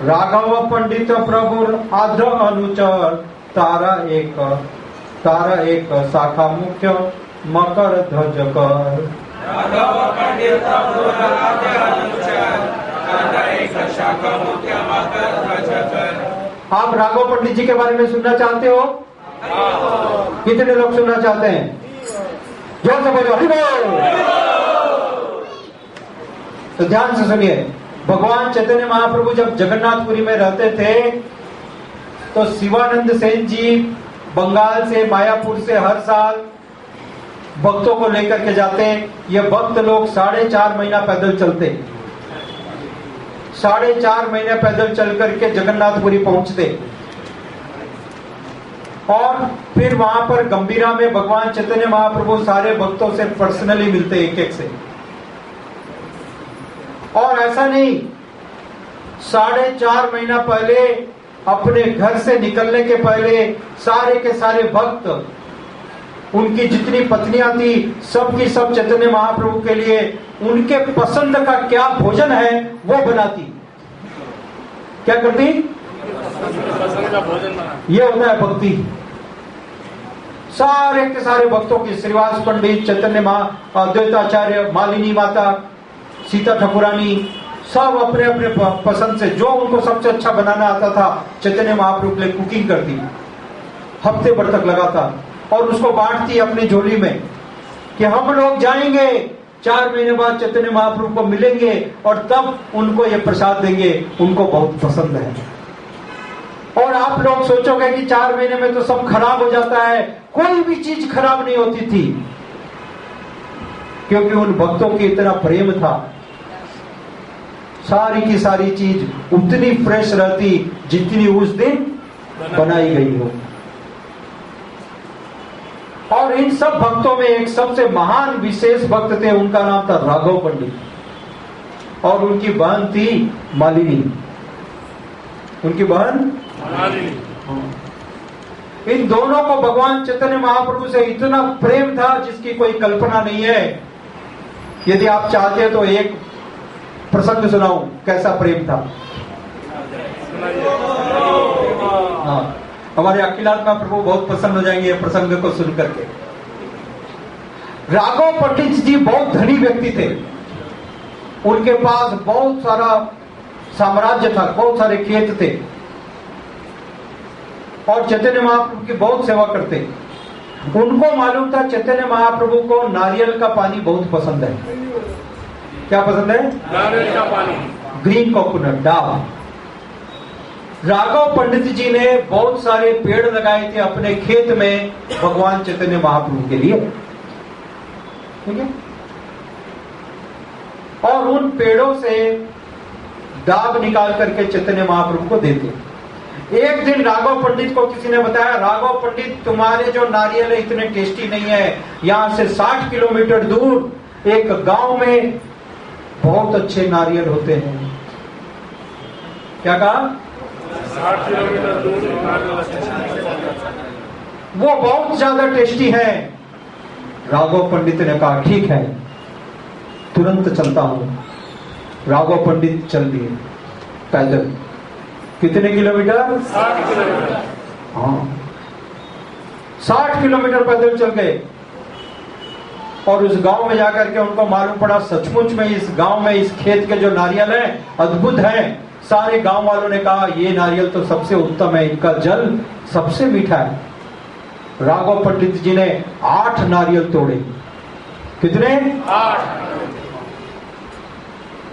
राघव पंडित प्रभु आद्र अनुचर, तारा एक शाखा मुख्य मकर ध्वज कर। राघव पंडित प्रभु आद्र अनुचर, तारा एक शाखा मुख्य मकर ध्वज कर। आप राघव पंडित जी के बारे में सुनना चाहते हो? कितने लोग सुनना चाहते हैं? जोर से बोलो, हरि बोल। तो ध्यान से सुनिए, भगवान चैतन्य महाप्रभु जब जगन्नाथपुरी में रहते थे तो शिवानंद सेन जी बंगाल से, मायापुर से हर साल भक्तों को लेकर के जाते। ये भक्त लोग 4.5 महीना पैदल चलते, 4.5 महीने पैदल चल करके जगन्नाथपुरी पहुंचते और फिर वहां पर गंभीरा में भगवान चैतन्य महाप्रभु सारे भक्तों से पर्सनली मिलते, एक एक से। और ऐसा नहीं, 4.5 महीना पहले अपने घर से निकलने के पहले सारे के सारे भक्त, उनकी जितनी पत्नियां थी, सब की सब चैतन्य महाप्रभु के लिए उनके पसंद का क्या भोजन है वो बनाती। क्या करती? ये होता है भक्ति। सारे के सारे भक्तों की, श्रीवास पंडित, चैतन्य अद्वैताचार्य, मालिनी माता, सीता ठाकुरानी, सब अपने अपने पसंद से जो उनको सबसे अच्छा बनाना आता था चैतन्य महाप्रभु के लिए कुकिंग करती, हफ्ते भर तक लगाता और उसको बांटती अपनी झोली में कि हम लोग जाएंगे 4 महीने बाद चैतन्य महाप्रभु को मिलेंगे और तब उनको ये प्रसाद देंगे, उनको बहुत पसंद है। और आप लोग सोचोगे कि 4 महीने में तो सब खराब हो जाता है, कोई भी चीज खराब नहीं होती थी, क्योंकि उन भक्तों की इतना प्रेम था। सारी की सारी चीज उतनी फ्रेश रहती जितनी उस दिन बनाई गई हो। और इन सब भक्तों में एक सबसे महान विशेष भक्त थे, उनका नाम था राघव पंडित और उनकी बहन थी मालिनी। उनकी बहन मालिनी। इन दोनों को भगवान चैतन्य महाप्रभु से इतना प्रेम था जिसकी कोई कल्पना नहीं है। यदि आप चाहते हैं तो एक प्रसंग सुनाऊं, कैसा प्रेम था। हाँ, हमारे अखिलात महाप्रभु बहुत प्रसन्न हो जाएंगे ये प्रसंग को सुन करके। राघव पंडित जी बहुत धनी व्यक्ति थे, उनके पास बहुत सारा साम्राज्य था, बहुत सारे खेत थे और चैतन्य महाप्रभु की बहुत सेवा करते। उनको मालूम था चैतन्य महाप्रभु को नारियल का पानी बहुत पसंद है। क्या पसंद है? नारियल का पानी, ग्रीन कोकोनट, डाब। राघव पंडित जी ने बहुत सारे पेड़ लगाए थे अपने खेत में भगवान चैतन्य महाप्रभु के लिए, ठीक है। और उन पेड़ों से डाब निकाल करके चैतन्य महाप्रभु को देते। एक दिन राघव पंडित को किसी ने बताया, राघव पंडित तुम्हारे जो नारियल है इतने टेस्टी नहीं है, यहां से 60 किलोमीटर दूर एक गांव में बहुत अच्छे नारियल होते हैं। क्या कहा? 60 किलोमीटर दूर वो बहुत ज्यादा टेस्टी है। राघव पंडित ने कहा ठीक है, तुरंत चलता हूं। राघव पंडित चल दिए पैदल। कितने किलोमीटर? 60 किलोमीटर। हाँ, 60 किलोमीटर पैदल चल गए और उस गांव में जाकर के उनको मालूम पड़ा सचमुच में इस गांव में इस खेत के जो नारियल है अद्भुत है। सारे गांव वालों ने कहा ये नारियल तो सबसे उत्तम है, इनका जल सबसे मीठा है। राघव पंडित जी ने 8 नारियल तोड़े। कितने?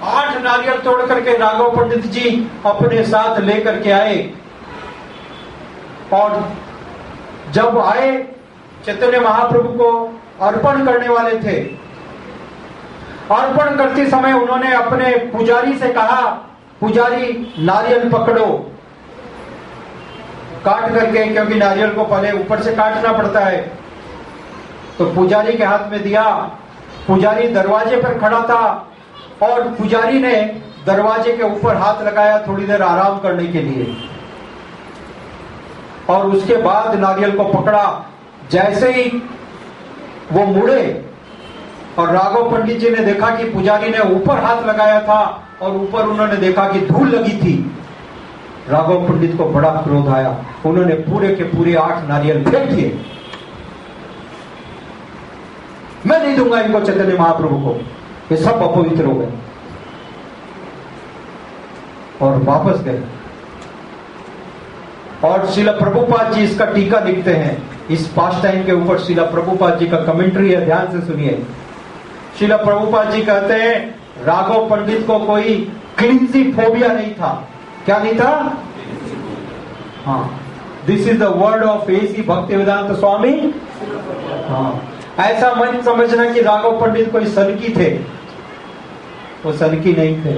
8 नारियल तोड़ करके राघव पंडित जी अपने साथ लेकर के आए और जब आए चैतन्य महाप्रभु को अर्पण करने वाले थे। अर्पण करते समय उन्होंने अपने पुजारी से कहा, पुजारी नारियल पकड़ो, काट करके, क्योंकि नारियल को पहले ऊपर से काटना पड़ता है। तो पुजारी के हाथ में दिया। पुजारी दरवाजे पर खड़ा था और पुजारी ने दरवाजे के ऊपर हाथ लगाया थोड़ी देर आराम करने के लिए और उसके बाद नारियल को पकड़ा। जैसे ही वो मुड़े और राघव पंडित जी ने देखा कि पुजारी ने ऊपर हाथ लगाया था और ऊपर उन्होंने देखा कि धूल लगी थी, राघव पंडित को बड़ा क्रोध आया। उन्होंने पूरे के पूरे 8 नारियल फेंक दिए। मैं नहीं दूंगा इनको चैतन्य महाप्रभु को, ये सब अपवित्र हो गए और वापस गए। और श्रील प्रभुपाद जी इसका टीका लिखते हैं, इस पास्ट टाइम के ऊपर श्रील प्रभुपाद जी का कमेंट्री है, ध्यान से सुनिए। श्रील प्रभुपाद जी कहते हैं राघव पंडित को कोई क्लिंजी फोबिया नहीं था। क्या नहीं था? हाँ, this is the word of A C Bhaktivedanta Swami. हाँ, ऐसा मत समझना कि राघव पंडित कोई सनकी थे, वो सनकी नहीं थे,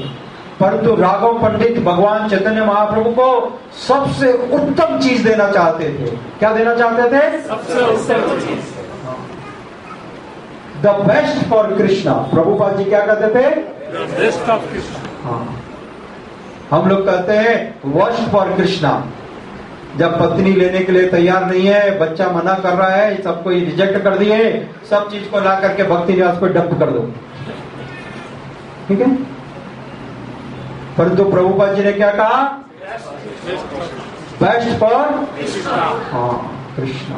परंतु राघव पंडित भगवान चैतन्य महाप्रभु को सबसे उत्तम चीज देना चाहते थे। क्या देना चाहते थे? सबसे उत्तम चीज, the best for Krishna. Prabhupada ji क्या कहते थे? Best of Krishna. हाँ, हम लोग कहते हैं वर्स्ट फॉर कृष्णा। जब पत्नी लेने के लिए तैयार नहीं है, बच्चा मना कर रहा है, सबको रिजेक्ट कर दिए, सब चीज को ला करके भक्ति निवास को डंप कर दो, ठीक है। परंतु प्रभुपाद जी ने क्या कहा? Best for Krishna.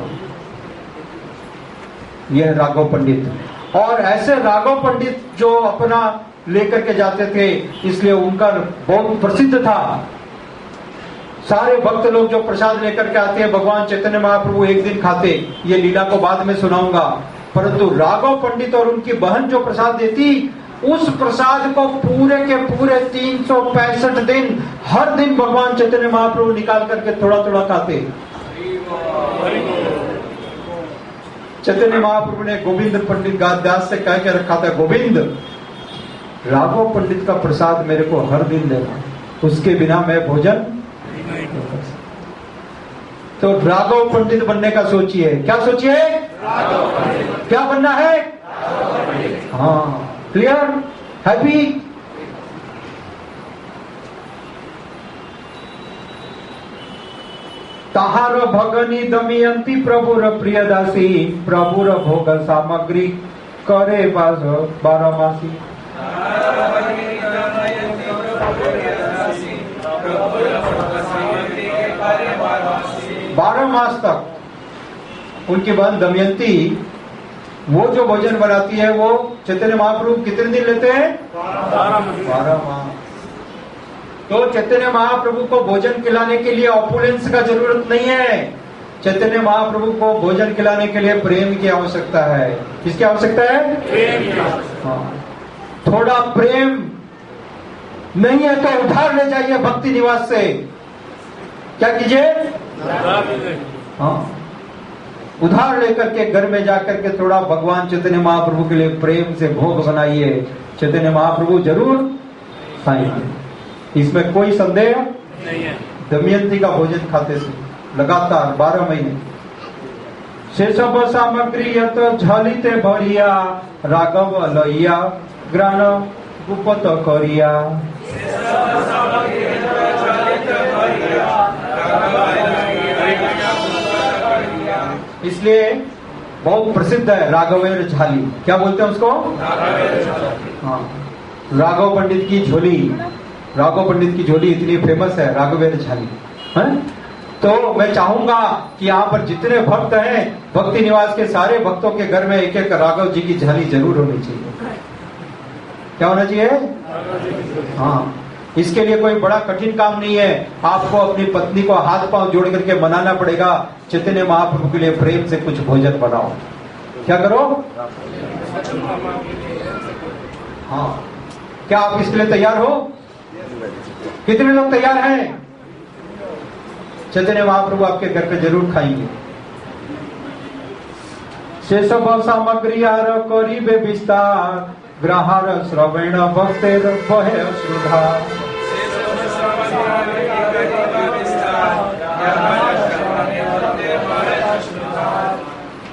यह राघव पंडित। और ऐसे राघव पंडित जो अपना लेकर के जाते थे, इसलिए उनका बहुत प्रसिद्ध था। सारे भक्त लोग जो प्रसाद लेकर के आते हैं, भगवान चैतन्य महाप्रभु एक दिन खाते, ये लीला को बाद में सुनाऊंगा। परंतु राघव पंडित और उनकी बहन जो प्रसाद देती, उस प्रसाद को पूरे के पूरे 365 दिन, हर दिन भगवान चैतन्य महाप्रभु निकाल करके थोड़ा थोड़ा खाते। चैतन्य महाप्रभु ने गोविंद पंडित दास से कह के रखा था, गोविंद राघव पंडित का प्रसाद मेरे को हर दिन देना, उसके बिना मैं भोजन। तो राघव पंडित बनने का सोचिए। क्या सोचिए? क्या बनना है? हाँ, क्लियर, हैप्पी। ताहार भगनी दमयंती प्रभुर प्रियदासी, प्रभुर भोग सामग्री करे बारमासी। 12 मास तक उनकी बहन दमयंती वो जो भोजन बनाती है, वो चैतन्य महाप्रभु कितने दिन लेते हैं? 12 मास। तो चैतन्य महाप्रभु को भोजन खिलाने के लिए ऑपुलेंस का जरूरत नहीं है। चैतन्य महाप्रभु को भोजन खिलाने के लिए प्रेम की आवश्यकता है। किसकी आवश्यकता है? प्रेम की। हाँ, थोड़ा प्रेम नहीं है तो उधार ले जाइए भक्ति निवास से। क्या कीजिए? हाँ, उधार लेकर के घर में जाकर के थोड़ा भगवान चैतन्य महाप्रभु के लिए प्रेम से भोग बनाइए। चैतन्य महाप्रभु जरूर खाएंगे, इसमें कोई संदेह नहीं है। दमयंती का भोजन खाते से लगातार 12 महीने। से सब सामग्री यत झलिते भरिया, राघव लइया ग्राण गुपत करिया। इसलिए बहुत प्रसिद्ध है राघवेर झाली। क्या बोलते हैं उसको? हाँ, राघव पंडित की झोली। राघव पंडित की झोली इतनी फेमस है, राघवेर झाली है? तो मैं चाहूंगा कि यहाँ पर जितने भक्त हैं, भक्ति निवास के सारे भक्तों के घर में एक एक राघव जी की झाली जरूर होनी चाहिए। क्या होना चाहिए? हाँ, इसके लिए कोई बड़ा कठिन काम नहीं है। आपको अपनी पत्नी को हाथ पांव जोड़ करके मनाना पड़ेगा, चैतन्य महाप्रभु के लिए प्रेम से कुछ भोजन बनाओ। क्या करो? हाँ, क्या आप इसके लिए तैयार हो? कितने लोग तैयार हैं? चैतन्य महाप्रभु आपके घर पे जरूर खाएंगे। शेष सामग्री आर करीबे विस्तार, ग्रहार श्रवण भक्तेर बहे श्रुधा।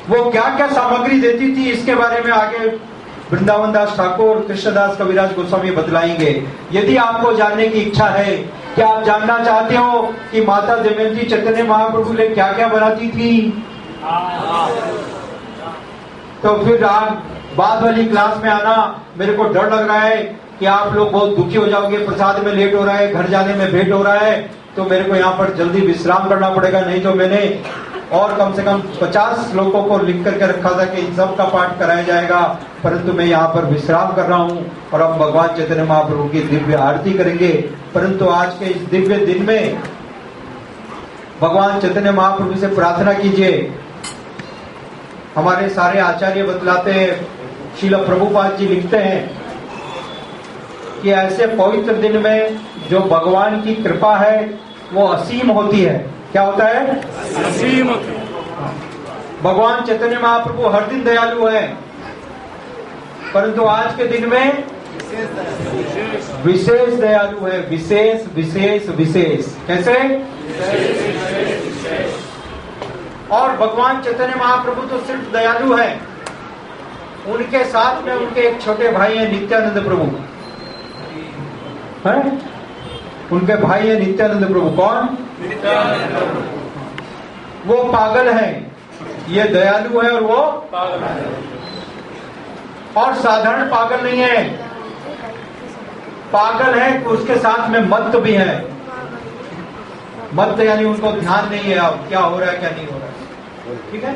वो क्या क्या सामग्री देती थी, इसके बारे में आगे वृंदावन दास ठाकुर, कृष्णदास कविराज गोस्वामी बतलाएंगे। यदि आपको जानने की इच्छा है, क्या आप जानना चाहते हो कि माता दमयंती चैतन्य महाप्रभु ने क्या क्या बनाती थी, तो फिर आप बाद वाली क्लास में आना। मेरे को डर लग रहा है कि आप लोग बहुत दुखी हो जाओगे, प्रसाद में लेट हो रहा है, घर जाने में भेंट हो रहा है, तो मेरे को यहाँ पर जल्दी विश्राम करना पड़ेगा, नहीं तो मैंने और कम से कम 50 लोगों को लिख करके रखा था कि इन सब का पाठ कराया जाएगा, परंतु मैं यहाँ पर विश्राम कर रहा हूँ और हम भगवान चैतन्य महाप्रभु की दिव्य आरती करेंगे। परंतु आज के इस दिव्य दिन में भगवान चैतन्य महाप्रभु से प्रार्थना कीजिए। हमारे सारे आचार्य बतलाते हैं, श्रील प्रभुपाद जी लिखते हैं कि ऐसे पवित्र दिन में जो भगवान की कृपा है वो असीम होती है। क्या होता है? असीम। भगवान चैतन्य महाप्रभु हर दिन दयालु है, परंतु आज के दिन में विशेष दयालु है। विशेष विशेष विशेष कैसे? और भगवान चैतन्य महाप्रभु तो सिर्फ दयालु है, उनके साथ में उनके एक छोटे भाई है नित्यानंद प्रभु है? उनके भाई है नित्यानंद प्रभु। कौन? वो पागल है, ये दयालु है और वो पागल है। और साधारण पागल नहीं है, पागल है उसके साथ में मत भी है। मत यानी उनको ध्यान नहीं है अब क्या हो रहा है क्या नहीं हो रहा है, ठीक है।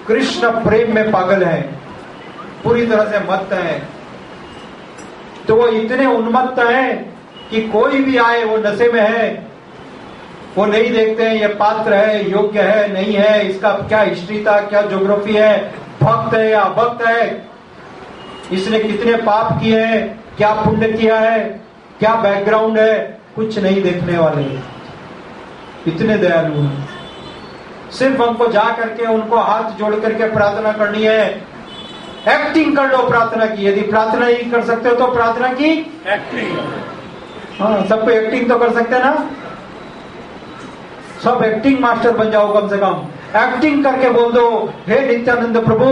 कृष्ण प्रेम में पागल है, पूरी तरह से मत है। तो वो इतने उन्मत्त हैं कि कोई भी आए वो नशे में है, वो नहीं देखते हैं ये पात्र है, योग्य है, नहीं है, इसका क्या हिस्ट्री था, क्या ज्योग्राफी है, भक्त है या अभक्त है, इसने कितने पाप किए हैं, क्या पुण्य किया है, क्या बैकग्राउंड है, कुछ नहीं देखने वाले। इतने दयालु हैं। सिर्फ हमको जा करके उनको हाथ जोड़ करके प्रार्थना करनी है। एक्टिंग कर लो प्रार्थना की, यदि प्रार्थना नहीं कर सकते हो तो प्रार्थना की एक्टिंग। हाँ, सबको एक्टिंग तो कर सकते ना, सब एक्टिंग मास्टर बन जाओ कम से कम। एक्टिंग करके बोल दो, हे नित्यानंद प्रभु,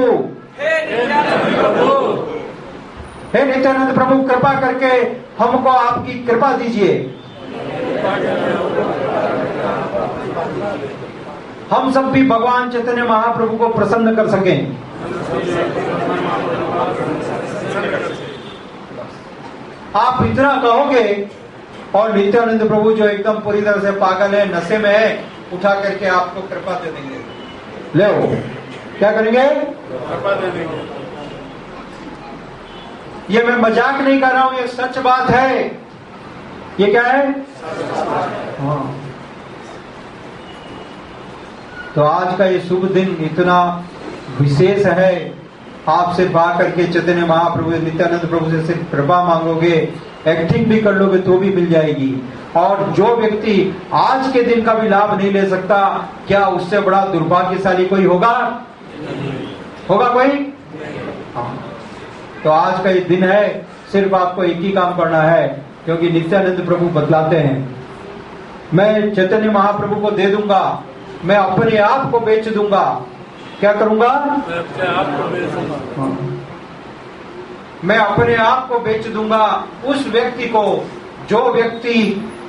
हे नित्यानंद प्रभु, हे नित्यानंद प्रभु, कृपा करके हमको आपकी कृपा दीजिए, हम सब भी भगवान चैतन्य महाप्रभु को प्रसन्न कर सकें। आप इतना कहोगे और नित्यानंद प्रभु जो एकदम पूरी तरह से पागल है, नशे में है, उठा करके आपको कृपा दे देंगे। ले वो क्या करेंगे? कृपा दे देंगे। ये मैं मजाक नहीं कर रहा हूं, ये सच बात है। ये क्या है? हाँ। तो आज का ये शुभ दिन इतना विशेष है। आप सिर्फ आकर के चैतन्य महाप्रभु नित्यानंद प्रभु से सिर्फ कृपा मांगोगे, एक्टिंग भी कर लोगे तो भी मिल जाएगी। और जो व्यक्ति आज के दिन का भी लाभ नहीं ले सकता, क्या उससे बड़ा दुर्भाग्यशाली कोई होगा? होगा कोई? हाँ। तो आज का ये दिन है, सिर्फ आपको एक ही काम करना है, क्योंकि नित्यानंद प्रभु बतलाते हैं, मैं चैतन्य महाप्रभु को दे दूंगा, मैं अपने आप को बेच दूंगा। क्या करूंगा? मैं अपने आप को बेच दूंगा। मैं अपने आप को बेच दूंगा उस व्यक्ति को जो व्यक्ति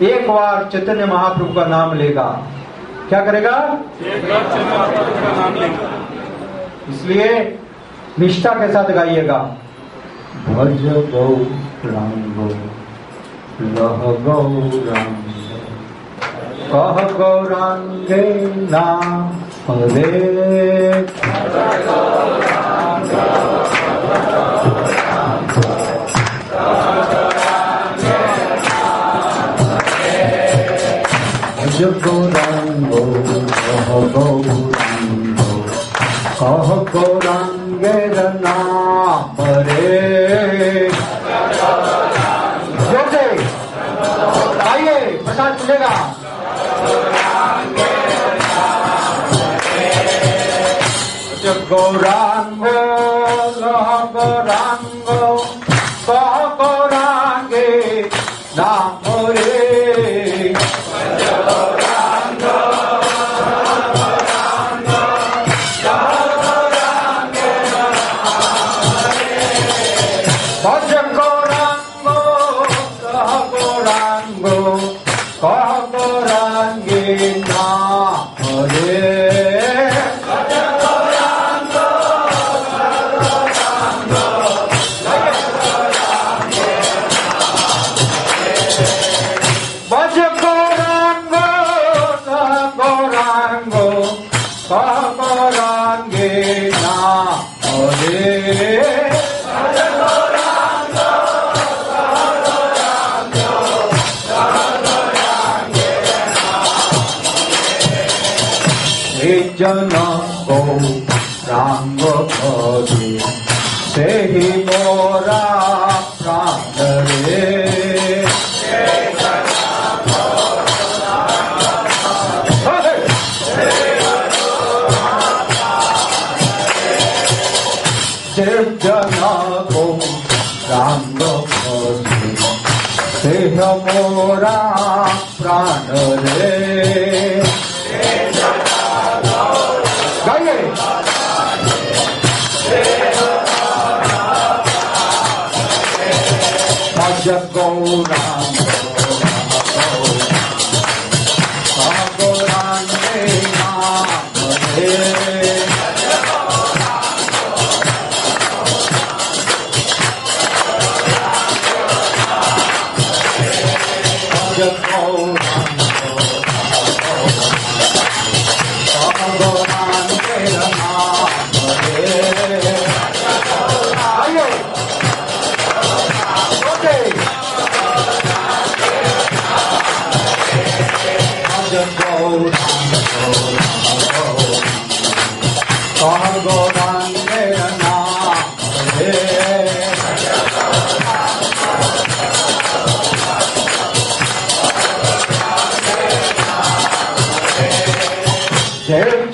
एक बार चैतन्य महाप्रभु का नाम लेगा। क्या करेगा? एक बार चैतन्य महाप्रभु का नाम लेगा। इसलिए निष्ठा के साथ गाइएगा, भज गौरांगो लह गौरांग कह गौरांगे नाम हरे। भज गौरांगो कह गौरांगो कह गौरांगे नाम हरे। जोर से आइए, प्रसाद चलेगा। गौरांगो लह गौरांगो कह गौरांगे नाम रे। भज गौरांगो कह गौरांगो कह गौरांगे नाम रे। भज गौरांगो जन गौरांग भजे से ही मोरा प्राण रे। जे जन गौरांग भजे से मोरा प्राण रे। गाइए भज गौरांग गौरांग नाम रे।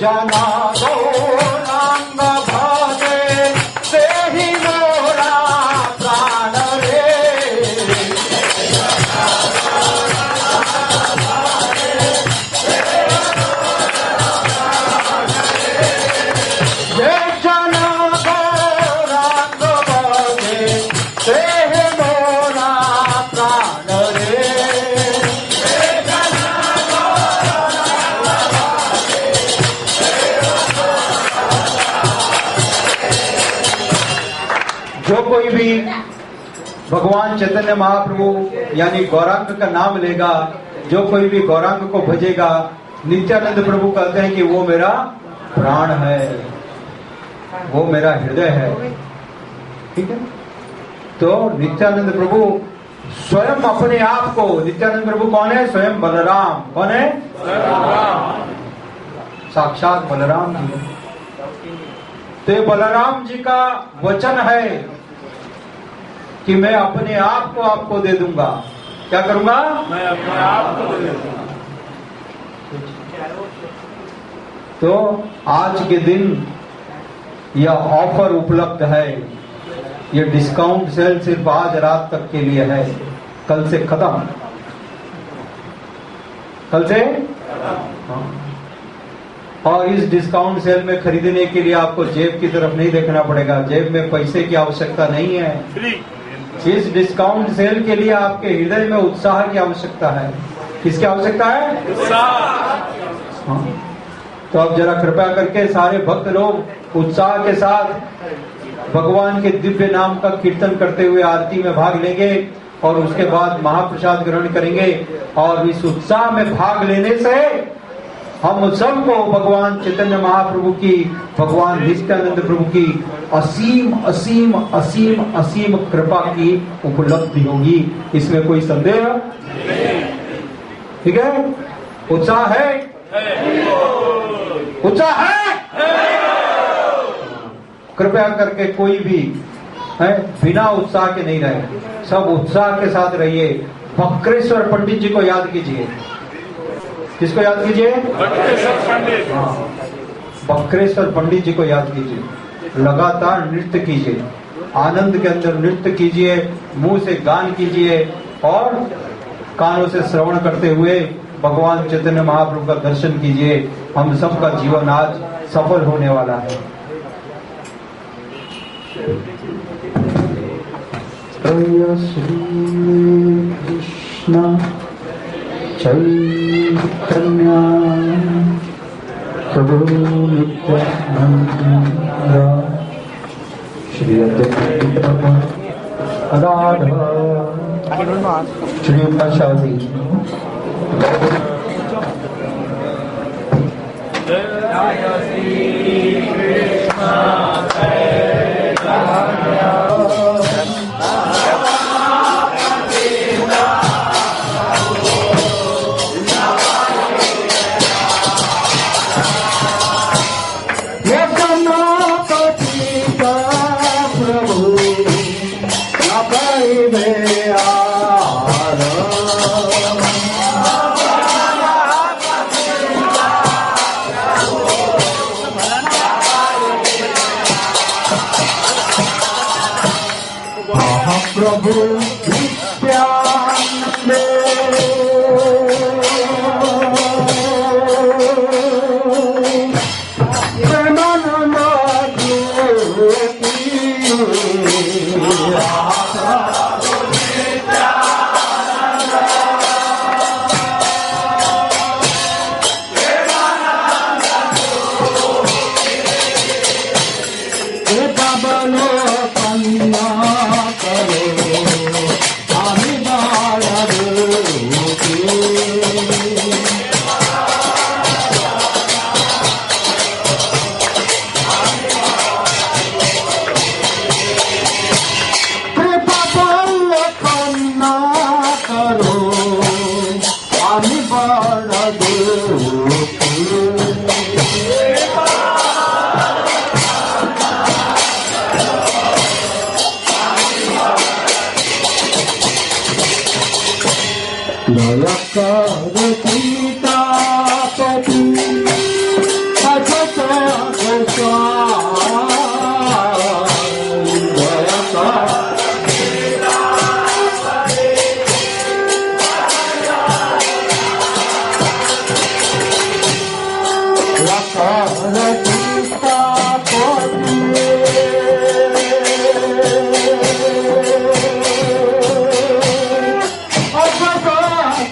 जना गौरांग भजे से ही मोरा प्राण रे। जय जना गौरांग भजे से ही मोरा प्राण रे। जो कोई भी भगवान चैतन्य महाप्रभु यानी गौरांग का नाम लेगा, जो कोई भी गौरांग को भजेगा, नित्यानंद प्रभु कहते हैं कि वो मेरा प्राण है, वो मेरा हृदय है। ठीक है, तो नित्यानंद प्रभु स्वयं अपने आप को, नित्यानंद प्रभु कौन है? स्वयं बलराम। कौन है? साक्षात बलराम जी। तो ये बलराम जी का वचन है कि मैं अपने आप को आपको दे दूंगा। क्या करूंगा? मैं अपने आप को दे दूंगा। तो आज के दिन यह ऑफर उपलब्ध है। यह डिस्काउंट सेल सिर्फ आज रात तक के लिए है, कल से खत्म। कल से हाँ। और इस डिस्काउंट सेल में खरीदने के लिए आपको जेब की तरफ नहीं देखना पड़ेगा, जेब में पैसे की आवश्यकता नहीं है। इस डिस्काउंट सेल के लिए आपके हृदय में उत्साह की आवश्यकता है। किसकी आवश्यकता है? उत्साह। हाँ। तो अब जरा कृपया करके सारे भक्त लोग उत्साह के साथ भगवान के दिव्य नाम का कीर्तन करते हुए आरती में भाग लेंगे और उसके बाद महाप्रसाद ग्रहण करेंगे। और इस उत्साह में भाग लेने से हम सबको भगवान चैतन्य महाप्रभु की, भगवान नित्यानंद प्रभु की असीम असीम असीम असीम कृपा की उपलब्धि होगी, इसमें कोई संदेह? ठीक है, उत्साह है? उत्साह है? कृपया करके कोई भी है बिना उत्साह के नहीं रहे, सब उत्साह के साथ रहिए। बक्रेश्वर पंडित जी को याद कीजिए। किसको याद कीजिए? बक्रेश्वर पंडित। हाँ, बक्रेश्वर पंडित जी को याद कीजिए। लगातार नृत्य कीजिए, आनंद के अंदर नृत्य कीजिए, मुंह से गान कीजिए और कानों से श्रवण करते हुए भगवान चैतन्य महाप्रभु का दर्शन कीजिए। हम सबका जीवन आज सफल होने वाला है। जय श्री कृष्ण चैतन्य प्रभु नित्यानंद श्री अद्वैत राधा श्री प्रसादी। जय श्री कृष्ण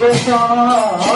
Krishna